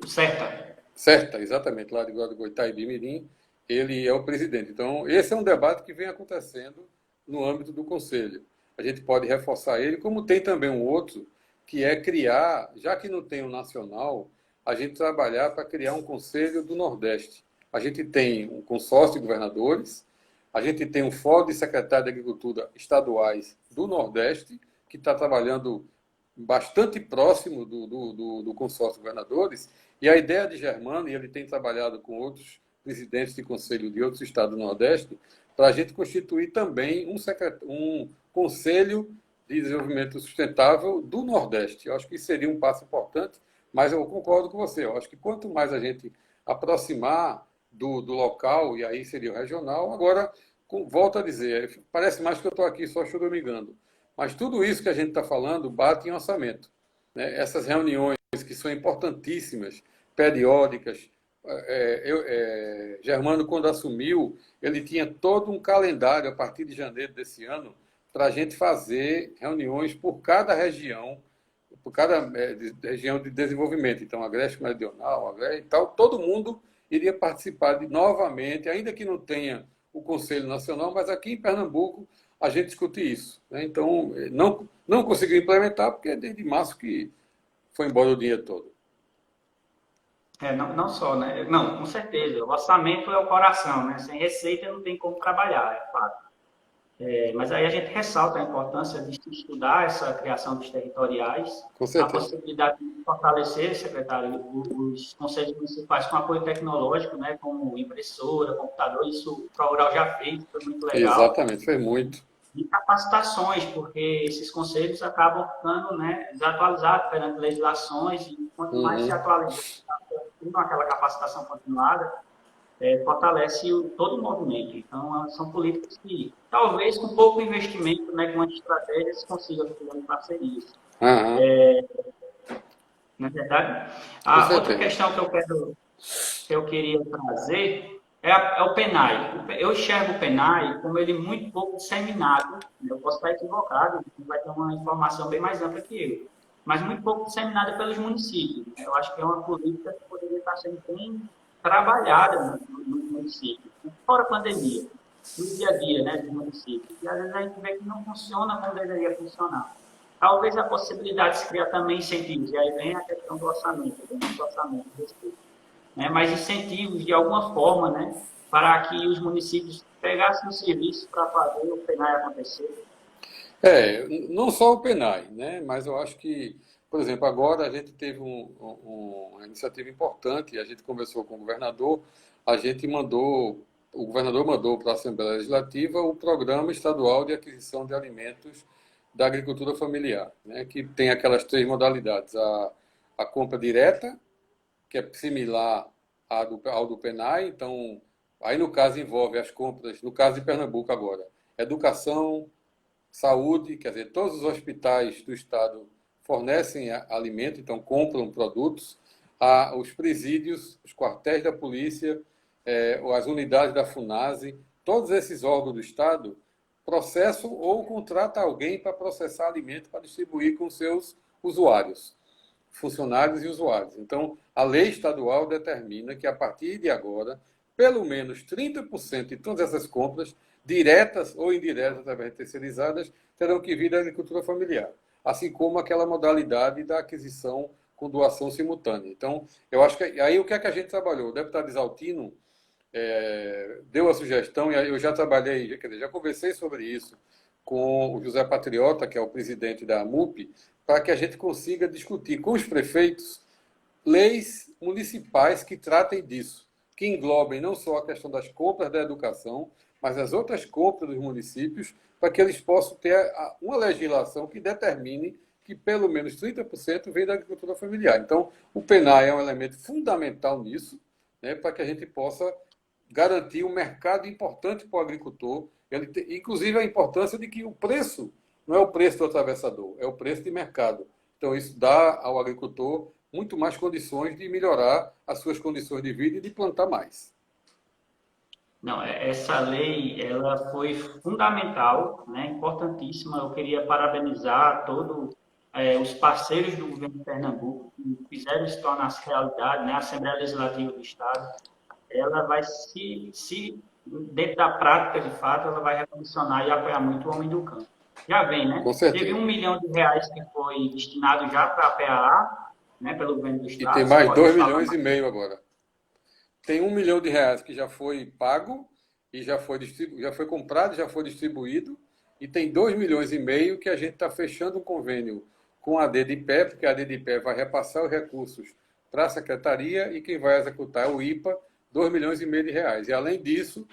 Certa. Certa, exatamente, lá de Itaibi-Mirim, ele é o presidente. Então, esse é um debate que vem acontecendo no âmbito do Conselho. A gente pode reforçar ele, como tem também um outro, que é criar, já que não tem um nacional, a gente trabalhar para criar um Conselho do Nordeste. A gente tem um consórcio de governadores, a gente tem um fórum de secretário de Agricultura estaduais do Nordeste, que está trabalhando bastante próximo do consórcio de governadores, e a ideia de Germano, e ele tem trabalhado com outros presidentes de conselho de outros estados do Nordeste, para a gente constituir também um conselho de desenvolvimento sustentável do Nordeste. Eu acho que isso seria um passo importante, mas eu concordo com você. Eu acho que quanto mais a gente aproximar do local, e aí seria o regional, agora, volto a dizer, parece mais que eu estou aqui só choramingando, mas tudo isso que a gente está falando bate em orçamento, né? Essas reuniões que são importantíssimas, periódicas. Germano, quando assumiu, ele tinha todo um calendário a partir de janeiro desse ano para a gente fazer reuniões por cada região de desenvolvimento. Então, Agreste Meridional, Agreste e tal, todo mundo iria participar novamente, ainda que não tenha o Conselho Nacional, mas aqui em Pernambuco a gente discute isso, né? Então, não conseguiu implementar, porque é desde março que foi embora o dinheiro todo. Não, não só, né? Não, com certeza. O orçamento é o coração, né? Sem receita não tem como trabalhar, é fato. Mas aí a gente ressalta a importância de se estudar essa criação dos territoriais, Com a certeza. possibilidade de fortalecer, secretário, os conselhos municipais com apoio tecnológico, né, como impressora, computador, isso o ProRural já fez, foi muito legal. Exatamente, foi muito. E capacitações, porque esses conselhos acabam ficando, né, desatualizados perante legislações, e quanto mais se atualiza, com aquela capacitação continuada, fortalece todo o movimento. Então, são políticas que, talvez, com pouco investimento, né, com uma estratégia, se consiga fazer parcerias. Uhum. Na verdade, Com a outra certeza. questão que eu queria trazer é o PENAI. Eu enxergo o PENAI como ele muito pouco disseminado. Eu posso estar equivocado, vai ter uma informação bem mais ampla que eu, mas muito pouco disseminada pelos municípios. Eu acho que é uma política que poderia estar sendo bem trabalhada no município, fora a pandemia, no dia a dia, né, dos municípios. E às vezes a gente vê que não funciona como deveria funcionar. Talvez a possibilidade de se criar também incentivos, e aí vem a questão do orçamento, né, mas incentivos de alguma forma, né, para que os municípios pegassem o serviço para fazer o PENAI acontecer. Não só o PENAI, né? Mas eu acho que, por exemplo, agora a gente teve uma iniciativa importante, a gente conversou com o governador mandou para a Assembleia Legislativa o Programa Estadual de Aquisição de Alimentos da Agricultura Familiar, né? Que tem aquelas três modalidades: a compra direta, que é similar ao do PENAI, então, aí no caso envolve as compras, no caso de Pernambuco agora, educação, saúde, quer dizer, todos os hospitais do estado fornecem alimento, então compram produtos, os presídios, os quartéis da polícia, as unidades da FUNASE, todos esses órgãos do estado processam ou contratam alguém para processar alimento para distribuir com seus usuários, funcionários e usuários. Então, a lei estadual determina que a partir de agora, pelo menos 30% de todas essas compras, diretas ou indiretas, através de terceirizadas, terão que vir da agricultura familiar, assim como aquela modalidade da aquisição com doação simultânea. Então, eu acho que aí o que é que a gente trabalhou? O deputado Isaltino deu a sugestão, e eu já trabalhei, quer dizer, já conversei sobre isso com o José Patriota, que é o presidente da MUP, para que a gente consiga discutir com os prefeitos leis municipais que tratem disso, que englobem não só a questão das compras da educação, mas as outras compras dos municípios, para que eles possam ter uma legislação que determine que pelo menos 30% vem da agricultura familiar. Então, o PENAI é um elemento fundamental nisso, né, para que a gente possa garantir um mercado importante para o agricultor, inclusive a importância de que o preço não é o preço do atravessador, é o preço de mercado. Então, isso dá ao agricultor muito mais condições de melhorar as suas condições de vida e de plantar mais. Não, essa lei, ela foi fundamental, né, importantíssima. Eu queria parabenizar os parceiros do governo de Pernambuco, que fizeram isso tornar-se realidade, né? A Assembleia Legislativa do Estado, ela vai dentro da prática, de fato, ela vai revolucionar e apoiar muito o homem do campo. Já vem, né? Com Teve certeza. R$ 1 milhão que foi destinado já para a PAA, né, pelo governo do E tem Estado. Você mais pode 2 falar milhões e mais? meio agora. Tem R$ 1 milhão que já foi pago e já foi comprado, já foi distribuído. E tem 2,5 milhões que a gente está fechando um convênio com a DDPE, porque a DDPE vai repassar os recursos para a secretaria e quem vai executar é o IPA, R$ 2,5 milhões. E além disso,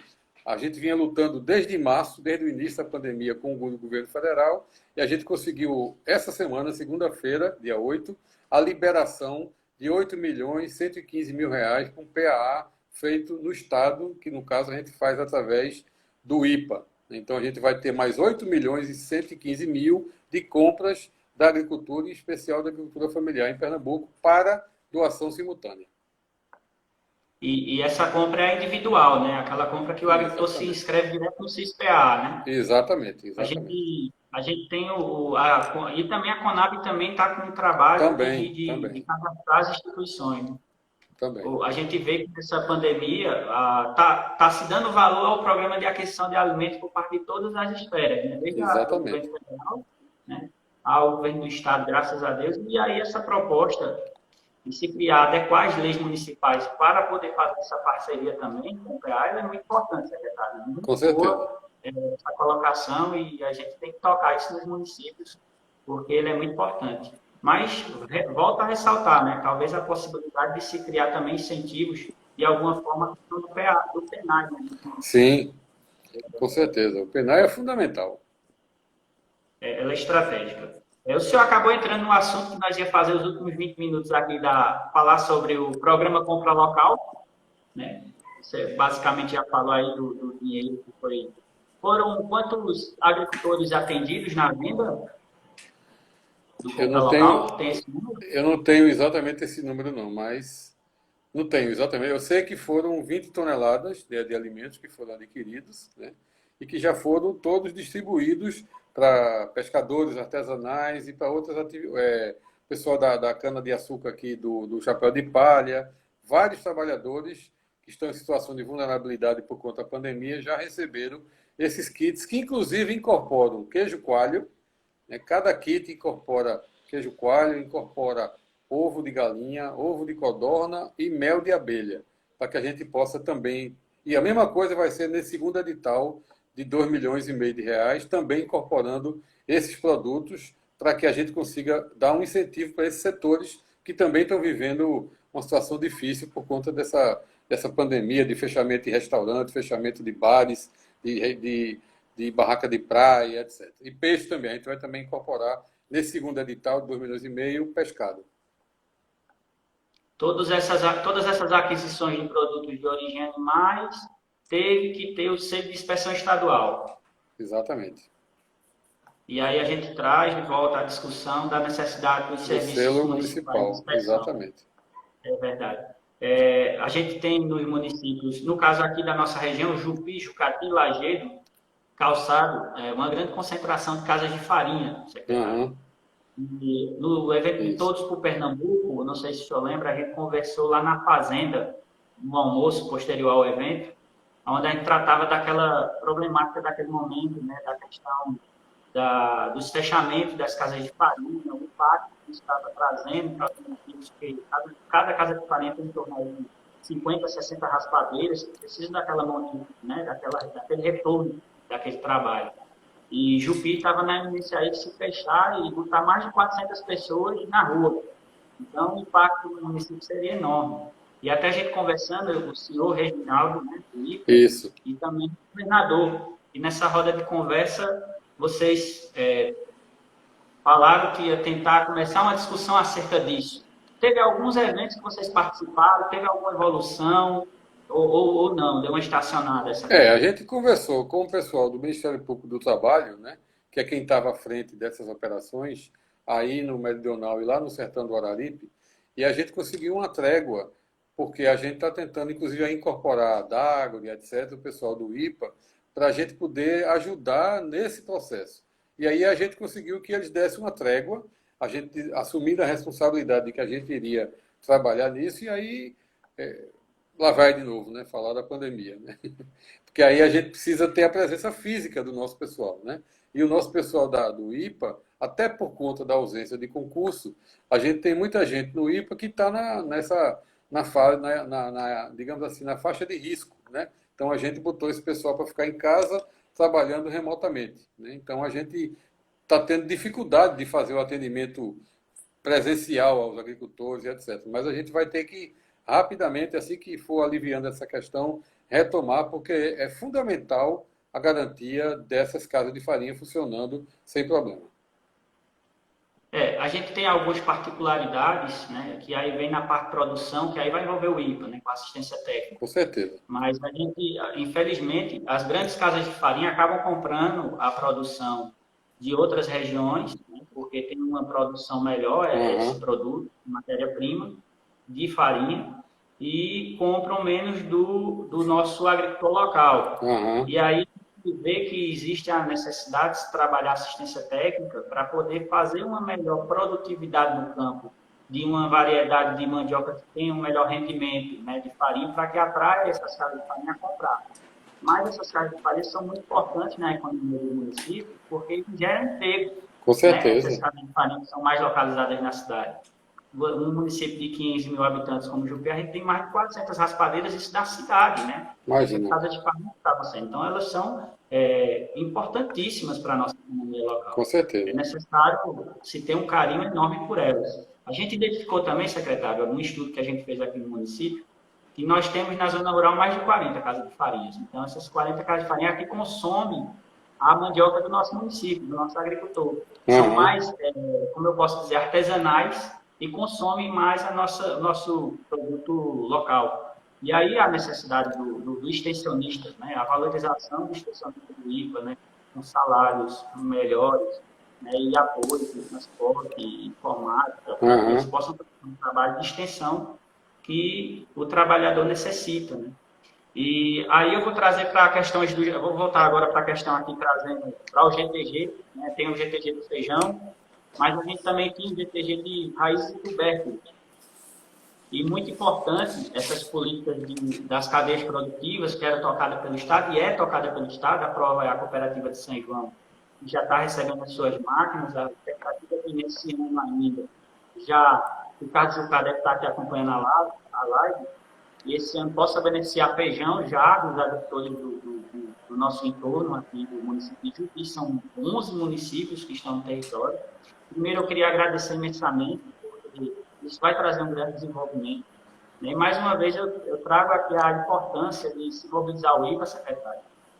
a gente vinha lutando desde março, desde o início da pandemia, com o governo federal, e a gente conseguiu, essa semana, segunda-feira, dia 8, a liberação de R$ 8.115.000 com PAA feito no Estado, que no caso a gente faz através do IPA. Então a gente vai ter mais 8.115.000 de compras da agricultura, em especial da agricultura familiar em Pernambuco, para doação simultânea. E essa compra é individual, né? Aquela compra que o agricultor se Exatamente. inscreve direto no CISPA, né? Exatamente, A exatamente. gente, a gente tem e também a Conab também está com um trabalho Também, de também, cadastrar as instituições, né? também. A gente vê que nessa pandemia tá se dando valor ao programa de aquisição de alimentos por parte de todas as esferas, né? Desde o Exatamente. governo federal, né, ao governo do estado, graças a Deus, e aí essa proposta de se criar, adequar as leis municipais para poder fazer essa parceria também com o PA, ela é muito importante, secretário. Muito Com certeza. boa essa colocação e a gente tem que tocar isso nos municípios, porque ele é muito importante. Mas, volto a ressaltar, né? Talvez a possibilidade de se criar também incentivos, de alguma forma, do PENAI, né? Sim, com certeza. O PNAE é fundamental. Ela é estratégica. O senhor acabou entrando no assunto que nós ia fazer os últimos 20 minutos aqui, falar sobre o programa Compra Local, né? Você basicamente já falou aí do dinheiro que foi. Foram quantos agricultores atendidos na venda do Eu Compra não tenho, Local? Tem esse número? eu não tenho exatamente esse número, não, mas não tenho exatamente. Eu sei que foram 20 toneladas de alimentos que foram adquiridos, né? E que já foram todos distribuídos para pescadores artesanais e para outras atividades. Pessoal da cana-de-açúcar aqui do Chapéu de Palha, vários trabalhadores que estão em situação de vulnerabilidade por conta da pandemia já receberam esses kits, que inclusive incorporam queijo coalho, né? Cada kit incorpora queijo coalho, incorpora ovo de galinha, ovo de codorna e mel de abelha, para que a gente possa também. E a mesma coisa vai ser nesse segundo edital de R$ 2,5 milhões, também incorporando esses produtos, para que a gente consiga dar um incentivo para esses setores que também estão vivendo uma situação difícil por conta dessa pandemia de fechamento de restaurantes, fechamento de bares, de barraca de praia, etc. E peixe também, a gente vai também incorporar nesse segundo edital de R$ 2,5 milhões pescado. Todas essas aquisições de produtos de origem animais teve que ter o selo de inspeção estadual. Exatamente. E aí a gente traz de volta a discussão da necessidade dos Do serviços selo municipais de municipal, inspeção. exatamente. É verdade. A gente tem nos municípios, no caso aqui da nossa região, Jupi, Jucati, Lajedo, Calçado, uma grande concentração de casas de farinha, secretário. Uhum. E no evento de Isso. Todos por Pernambuco, não sei se o senhor lembra, a gente conversou lá na Fazenda, no almoço posterior ao evento, onde a gente tratava daquela problemática daquele momento, né, da questão dos fechamentos das casas de farinha, o impacto que isso estava trazendo para os municípios, porque cada casa de farinha tem em torno de 50, 60 raspadeiras que precisam daquela montinha, né, daquele retorno daquele trabalho. E Jupi estava na iminência aí de se fechar e botar mais de 400 pessoas na rua. Então, o impacto no município seria enorme. E até a gente conversando, o senhor Reginaldo, né, Isso. e também o governador. E nessa roda de conversa, vocês falaram que ia tentar começar uma discussão acerca disso. Teve alguns eventos que vocês participaram, teve alguma evolução ou não? Deu uma estacionada essa A gente conversou com o pessoal do Ministério Público do Trabalho, né, que é quem estava à frente dessas operações, aí no Meridional e lá no Sertão do Araripe, e a gente conseguiu uma trégua, porque a gente está tentando, inclusive, a incorporar a Dagor e etc., o pessoal do IPA, para a gente poder ajudar nesse processo. E aí a gente conseguiu que eles dessem uma trégua, a gente assumindo a responsabilidade de que a gente iria trabalhar nisso, e aí lá vai de novo, né, falar da pandemia, né? Porque aí a gente precisa ter a presença física do nosso pessoal, né? E o nosso pessoal do IPA, até por conta da ausência de concurso, a gente tem muita gente no IPA que está digamos assim, na faixa de risco, né? Então a gente botou esse pessoal para ficar em casa trabalhando remotamente, né? Então a gente está tendo dificuldade de fazer o atendimento presencial aos agricultores e etc. Mas a gente vai ter que rapidamente, assim que for aliviando essa questão, retomar, porque é fundamental a garantia dessas casas de farinha funcionando sem problema. A gente tem algumas particularidades, né, que aí vem na parte de produção, que aí vai envolver o IPA, né, com assistência técnica. Com certeza. Mas a gente, infelizmente, as grandes casas de farinha acabam comprando a produção de outras regiões, né, porque tem uma produção melhor, esse produto, matéria-prima de farinha, e compram menos do nosso agricultor local. E aí vê que existe a necessidade de trabalhar assistência técnica para poder fazer uma melhor produtividade no campo de uma variedade de mandioca que tenha um melhor rendimento, né, de farinha, para que atraia essas casas de farinha a comprar. Mas essas casas de farinha são muito importantes na economia do município, porque geram emprego. Com certeza. Essas casas de farinha são mais localizadas na cidade. Um município de 15 mil habitantes como Jupi, a gente tem mais de 400 raspadeiras, isso da cidade, né? Imagina. Casas de farinha estavam sendo. Então, elas são importantíssimas para a nossa economia local. Com certeza. É necessário se ter um carinho enorme por elas. A gente identificou também, secretário, algum estudo que a gente fez aqui no município, que nós temos na zona rural mais de 40 casas de farinhas. Então, essas 40 casas de farinha aqui consomem a mandioca do nosso município, do nosso agricultor. São mais, como eu posso dizer, artesanais, e consome mais nosso produto local. E aí a necessidade do extensionista, né? A valorização do extensionista do IPA, né? Com salários melhores, né? E apoio de transporte, informática, para que eles possam fazer um trabalho de extensão que o trabalhador necessita, né? E aí eu vou trazer para questões eu vou voltar agora para a questão aqui, trazendo para o GTG, né? Tem o GTG do feijão, mas a gente também tem GTG de raízes e tubérculos. E muito importante, essas políticas das cadeias produtivas, que era tocada pelo Estado, e é tocada pelo Estado, a prova é a Cooperativa de São João, que já está recebendo as suas máquinas, a expectativa é que nesse ano ainda, já o Ricardo Jucá deve estar aqui acompanhando a live, e esse ano possa beneficiar feijão já dos agricultores do nosso entorno, aqui do município de Jupi. São 11 municípios que estão no território. Primeiro, eu queria agradecer imensamente, porque isso vai trazer um grande desenvolvimento. E, mais uma vez, eu trago aqui a importância de se mobilizar o IPA, secretário,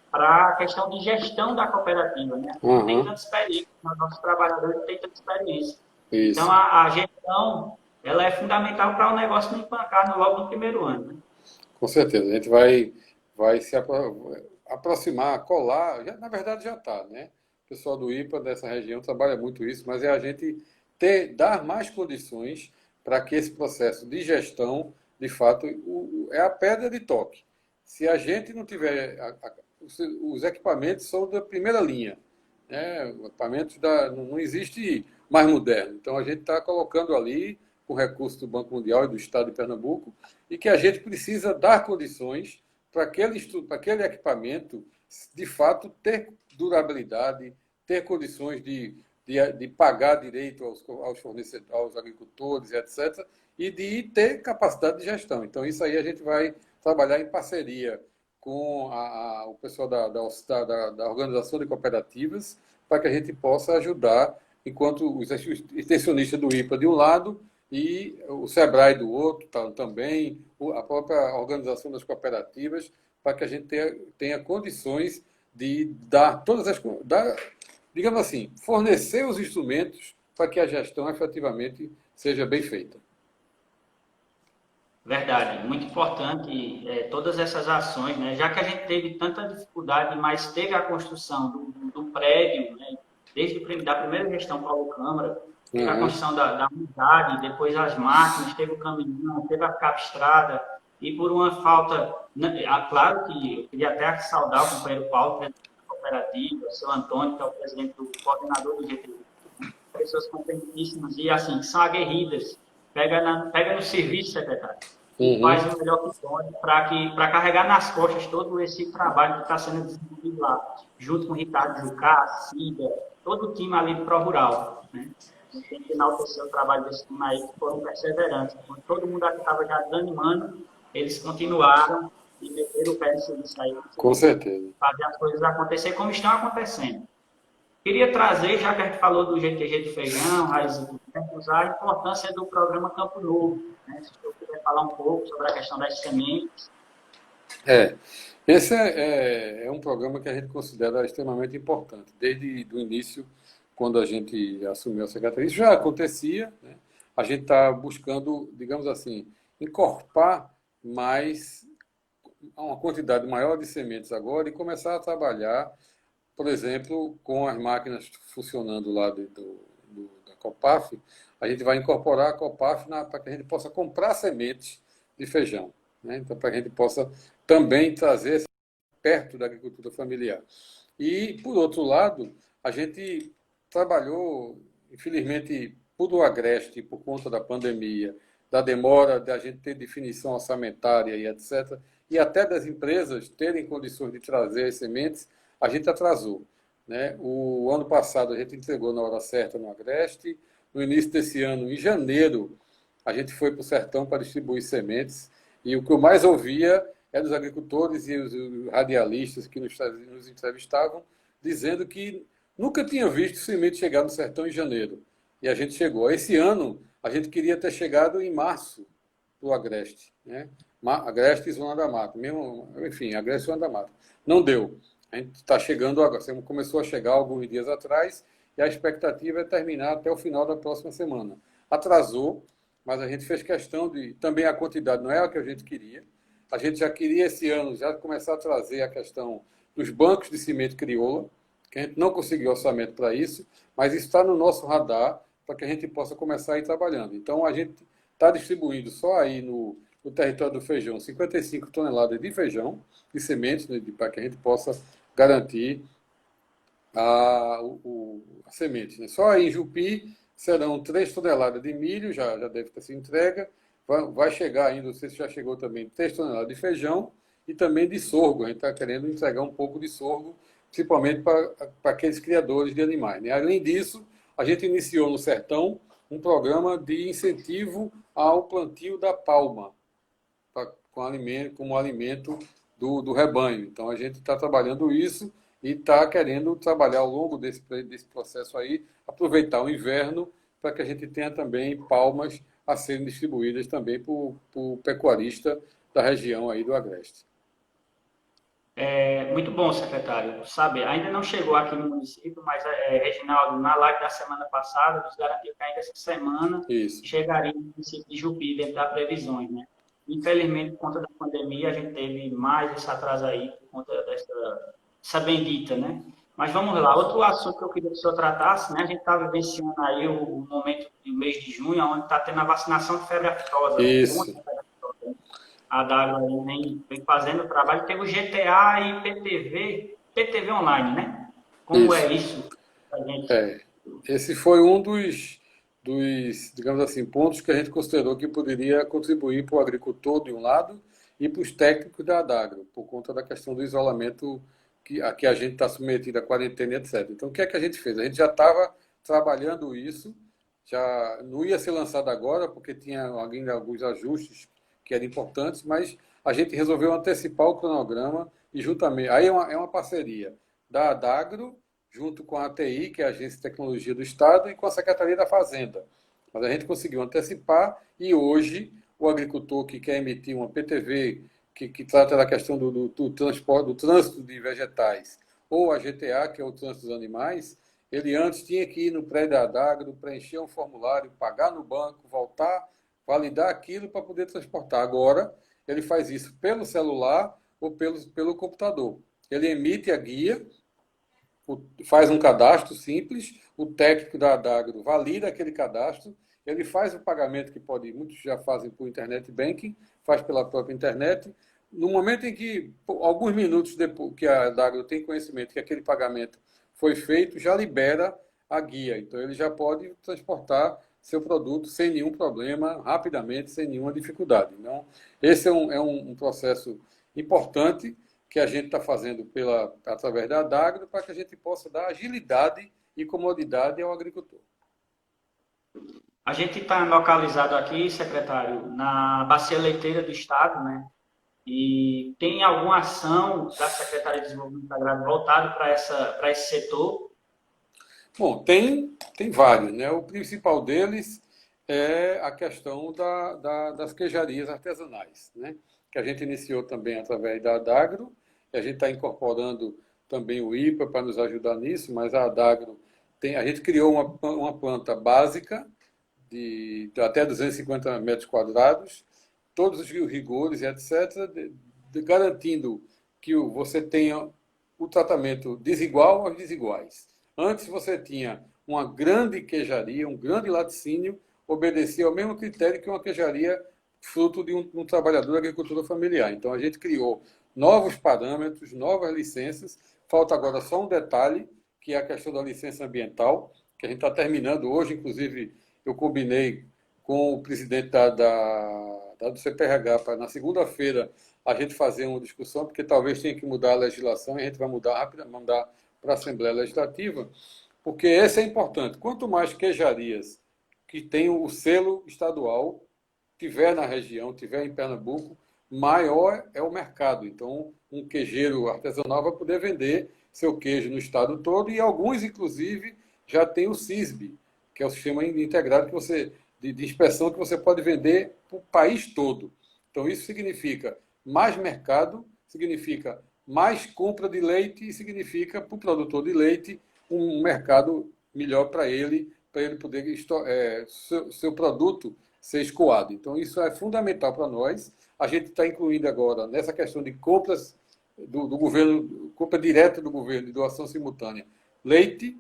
para a questão de gestão da cooperativa. Né? Não tem tanta experiência, os nossos trabalhadores não têm tanta experiência. Isso. Então, a gestão ela é fundamental para o negócio não empancar logo no primeiro ano. Né? Com certeza. A gente vai se aproximar, colar, na verdade já está, né? O pessoal do IPA dessa região trabalha muito isso, mas é a gente dar mais condições para que esse processo de gestão, de fato, é a pedra de toque. Se a gente não tiver... os equipamentos são da primeira linha. Né? Equipamentos não existe mais moderno. Então, a gente está colocando ali, com recursos do Banco Mundial e do Estado de Pernambuco, e que a gente precisa dar condições para aquele equipamento, de fato, ter durabilidade, ter condições de pagar direito aos fornecedores, aos agricultores, etc., e de ter capacidade de gestão. Então, isso aí a gente vai trabalhar em parceria com o pessoal da Organização de Cooperativas, para que a gente possa ajudar, enquanto os extensionistas do IPA de um lado e o SEBRAE do outro também, a própria Organização das Cooperativas, para que a gente tenha condições de dar digamos assim, fornecer os instrumentos para que a gestão efetivamente seja bem feita. Verdade, muito importante todas essas ações, né? Já que a gente teve tanta dificuldade, mas teve a construção do prédio, né? Desde da primeira gestão Paulo Câmara, teve a construção da unidade, depois as máquinas, teve o caminhão, teve a capistrada, e por uma falta, claro que eu queria até saudar o companheiro Paulo, presidente da cooperativa, o seu Antônio, que é o presidente do coordenador do GTG, pessoas competentíssimas e, assim, que são aguerridas. Pega no serviço, secretário, e Uhum. faz o melhor que pode para carregar nas costas todo esse trabalho que está sendo desenvolvido lá, junto com o Ricardo Jucá, Cida, todo o time ali do Pro Rural, né? Tem que enaltecer o trabalho desse time aí, que foram perseverantes. Quando todo mundo aqui estava já desanimando, eles continuaram e meteram o pé nesse serviço aí, Com certeza. fazer as coisas acontecer como estão acontecendo. Queria trazer, já que a gente falou do GTG de feijão, raiz do tempo, a importância do programa Campo Novo. Né? Se eu puder falar um pouco sobre a questão das sementes. É, esse é um programa que a gente considera extremamente importante. Desde o início, quando a gente assumiu a secretaria, isso já acontecia, né? A gente está buscando, digamos assim, encorpar mais uma quantidade maior de sementes agora e começar a trabalhar, por exemplo, com as máquinas funcionando lá da Copaf, a gente vai incorporar a Copaf para que a gente possa comprar sementes de feijão, né? Então, para que a gente possa também trazer perto da agricultura familiar. E, por outro lado, a gente trabalhou, infelizmente, por o agreste, por conta da pandemia, da demora da gente ter definição orçamentária e etc., e até das empresas terem condições de trazer as sementes, a gente atrasou, né? O ano passado a gente entregou na hora certa no agreste, no início desse ano, em janeiro, a gente foi para o sertão para distribuir sementes, e o que eu mais ouvia é dos agricultores e os radialistas que nos entrevistavam, dizendo que nunca tinha visto semente chegar no sertão em janeiro. E a gente chegou. Esse ano, a gente queria ter chegado em março para o Agreste, né? Agreste e Zona da Mata. Mesmo, enfim, Agreste e Zona da Mata. Não deu. A gente está chegando agora. Você começou a chegar alguns dias atrás e a expectativa é terminar até o final da próxima semana. Atrasou, mas a gente fez questão de... Também a quantidade não é a que a gente queria. A gente já queria esse ano já começar a trazer a questão dos bancos de semente crioula, que a gente não conseguiu orçamento para isso, mas isso está no nosso radar para que a gente possa começar a ir trabalhando. Então, a gente está distribuindo só aí no território do feijão 55 toneladas de feijão, de sementes, né, para que a gente possa garantir a semente. Né? Só aí em Jupi serão 3 toneladas de milho, já deve ter sido entrega, vai chegar ainda, não sei se já chegou também, 3 toneladas de feijão e também de sorgo. A gente está querendo entregar um pouco de sorgo, principalmente para aqueles criadores de animais. Né? Além disso, a gente iniciou no Sertão um programa de incentivo ao plantio da palma, como alimento do rebanho. Então, a gente está trabalhando isso e está querendo trabalhar ao longo desse processo aí, aproveitar o inverno para que a gente tenha também palmas a serem distribuídas também para o pecuarista da região aí do Agreste. Muito bom, secretário. Sabe, ainda não chegou aqui no município, mas, Reginaldo, na live da semana passada, nos garantiu que ainda essa semana Isso. chegaria no município de Jupi, dentro das previsões, né? Infelizmente, por conta da pandemia, a gente teve mais esse atraso aí, por conta dessa bendita, né? Mas vamos lá, outro assunto que eu queria que o senhor tratasse, né? A gente está vivenciando aí o momento do mês de junho, onde está tendo a vacinação de febre aftosa, né? Isso. A Dário aí vem fazendo o trabalho. Tem o GTA e PTV online, né? Como é isso pra gente? Esse foi um dos, digamos assim, pontos que a gente considerou que poderia contribuir para o agricultor, de um lado, e para os técnicos da Adagro, por conta da questão do isolamento a que a gente está submetido à quarentena, etc. Então, o que é que a gente fez? A gente já estava trabalhando isso, já não ia ser lançado agora, porque tinha alguns ajustes que eram importantes, mas a gente resolveu antecipar o cronograma e juntamente... Aí é uma parceria da Adagro, junto com a ATI, que é a Agência de Tecnologia do Estado, e com a Secretaria da Fazenda. Mas a gente conseguiu antecipar e hoje o agricultor que quer emitir uma PTV que trata da questão do transporte, do trânsito de vegetais, ou a GTA, que é o trânsito dos animais, ele antes tinha que ir no prédio da Adagro, preencher um formulário, pagar no banco, voltar, validar aquilo para poder transportar. Agora, ele faz isso pelo celular ou pelo computador. Ele emite a guia, faz um cadastro simples, o técnico da Adagro valida aquele cadastro, ele faz o pagamento que muitos já fazem por internet banking, faz pela própria internet. No momento em que, alguns minutos depois que a Adagro tem conhecimento que aquele pagamento foi feito, já libera a guia. Então, ele já pode transportar seu produto sem nenhum problema, rapidamente, sem nenhuma dificuldade. Então, esse é um processo importante que a gente está fazendo através da Adagro para que a gente possa dar agilidade e comodidade ao agricultor. A gente está localizado aqui, secretário, na Bacia Leiteira do Estado, né? E tem alguma ação da Secretaria de Desenvolvimento Agrário voltada para esse setor? Bom, tem vários, né? O principal deles é a questão das queijarias artesanais, né? Que a gente iniciou também através da Adagro, e a gente está incorporando também o IPA para nos ajudar nisso, mas a Adagro a gente criou uma planta básica de até 250 metros quadrados, todos os rigores e etc., garantindo que você tenha o tratamento desigual aos desiguais. Antes você tinha uma grande queijaria, um grande laticínio, obedecia ao mesmo critério que uma queijaria fruto de um trabalhador da agricultura familiar. Então a gente criou novos parâmetros, novas licenças. Falta agora só um detalhe, que é a questão da licença ambiental, que a gente está terminando hoje. Inclusive, eu combinei com o presidente do CPRH para, na segunda-feira, a gente fazer uma discussão, porque talvez tenha que mudar a legislação e a gente vai mudar rapidamente, mandar para a Assembleia Legislativa, porque esse é importante. Quanto mais queijarias que tenham o selo estadual tiver na região, tiver em Pernambuco, maior é o mercado. Então, um queijeiro artesanal vai poder vender seu queijo no estado todo, e alguns, inclusive, já tem o CISB, que é o sistema integrado de inspeção, que você pode vender para o país todo. Então, isso significa mais mercado, significa mais compra de leite e significa, para o produtor de leite, um mercado melhor para ele poder seu produto ser escoado. Então, isso é fundamental para nós. A gente está incluindo agora, nessa questão de compras do governo, compra direta do governo, de doação simultânea, leite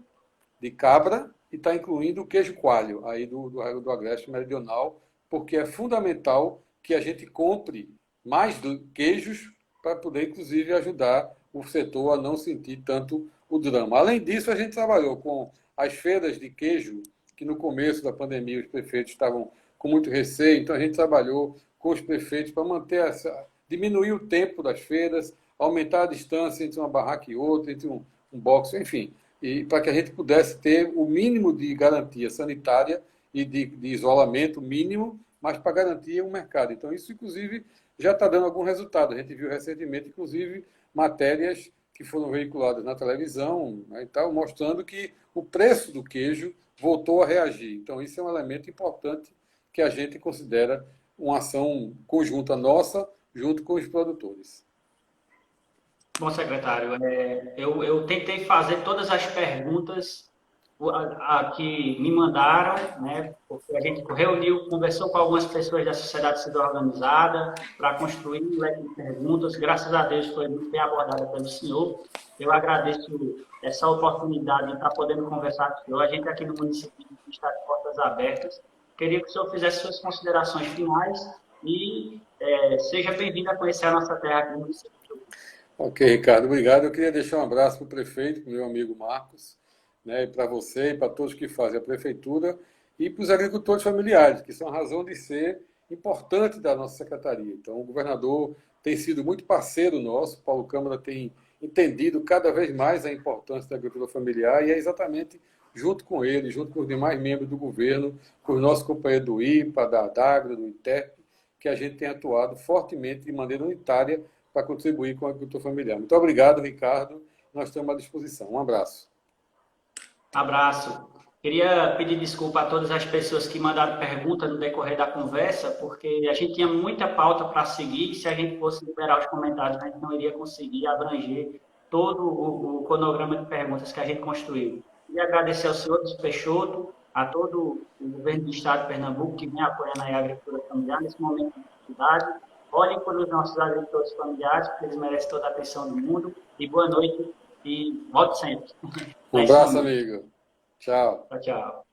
de cabra, e está incluindo o queijo coalho, aí do Agreste Meridional, porque é fundamental que a gente compre mais queijos para poder, inclusive, ajudar o setor a não sentir tanto o drama. Além disso, a gente trabalhou com as feiras de queijo, que no começo da pandemia os prefeitos estavam com muito receio, então a gente trabalhou com os prefeitos para diminuir o tempo das feiras, aumentar a distância entre uma barraca e outra, entre um box, enfim, e para que a gente pudesse ter o mínimo de garantia sanitária e de isolamento mínimo, mas para garantir um mercado. Então, isso, inclusive, já está dando algum resultado. A gente viu recentemente, inclusive, matérias que foram veiculadas na televisão, né, e tal, mostrando que o preço do queijo voltou a reagir. Então, isso é um elemento importante que a gente considera uma ação conjunta nossa, junto com os produtores. Bom, secretário, eu tentei fazer todas as perguntas que me mandaram, né? Porque a gente reuniu, conversou com algumas pessoas da sociedade civil organizada para construir um leque de perguntas. Graças a Deus foi muito bem abordada pelo senhor. Eu agradeço essa oportunidade de estar podendo conversar com o senhor. A gente aqui no município está de portas abertas. Queria que o senhor fizesse suas considerações finais e seja bem-vindo a conhecer a nossa terra aqui no município. Ok, Ricardo, obrigado. Eu queria deixar um abraço para o prefeito, para o meu amigo Marcos, né, para você e para todos que fazem a prefeitura, e para os agricultores familiares, que são a razão de ser importante da nossa secretaria. Então, o governador tem sido muito parceiro nosso, Paulo Câmara tem entendido cada vez mais a importância da agricultura familiar, e é exatamente junto com ele, junto com os demais membros do governo, com os nossos companheiros do IPA, da Adagro, do ITEP, que a gente tem atuado fortemente, de maneira unitária, para contribuir com a agricultura familiar. Muito obrigado, Ricardo. Nós estamos à disposição. Um abraço. Abraço. Queria pedir desculpa a todas as pessoas que mandaram pergunta no decorrer da conversa, porque a gente tinha muita pauta para seguir, e se a gente fosse liberar os comentários, a gente não iria conseguir abranger todo o cronograma de perguntas que a gente construiu. Queria agradecer ao senhor Peixoto, a todo o governo do estado de Pernambuco, que vem apoiando a agricultura familiar nesse momento de dificuldade. Olhem para os nossos agricultores familiares, porque eles merecem toda a atenção do mundo. E boa noite e volte sempre. Um abraço, amigo. Tchau. Tchau, tchau.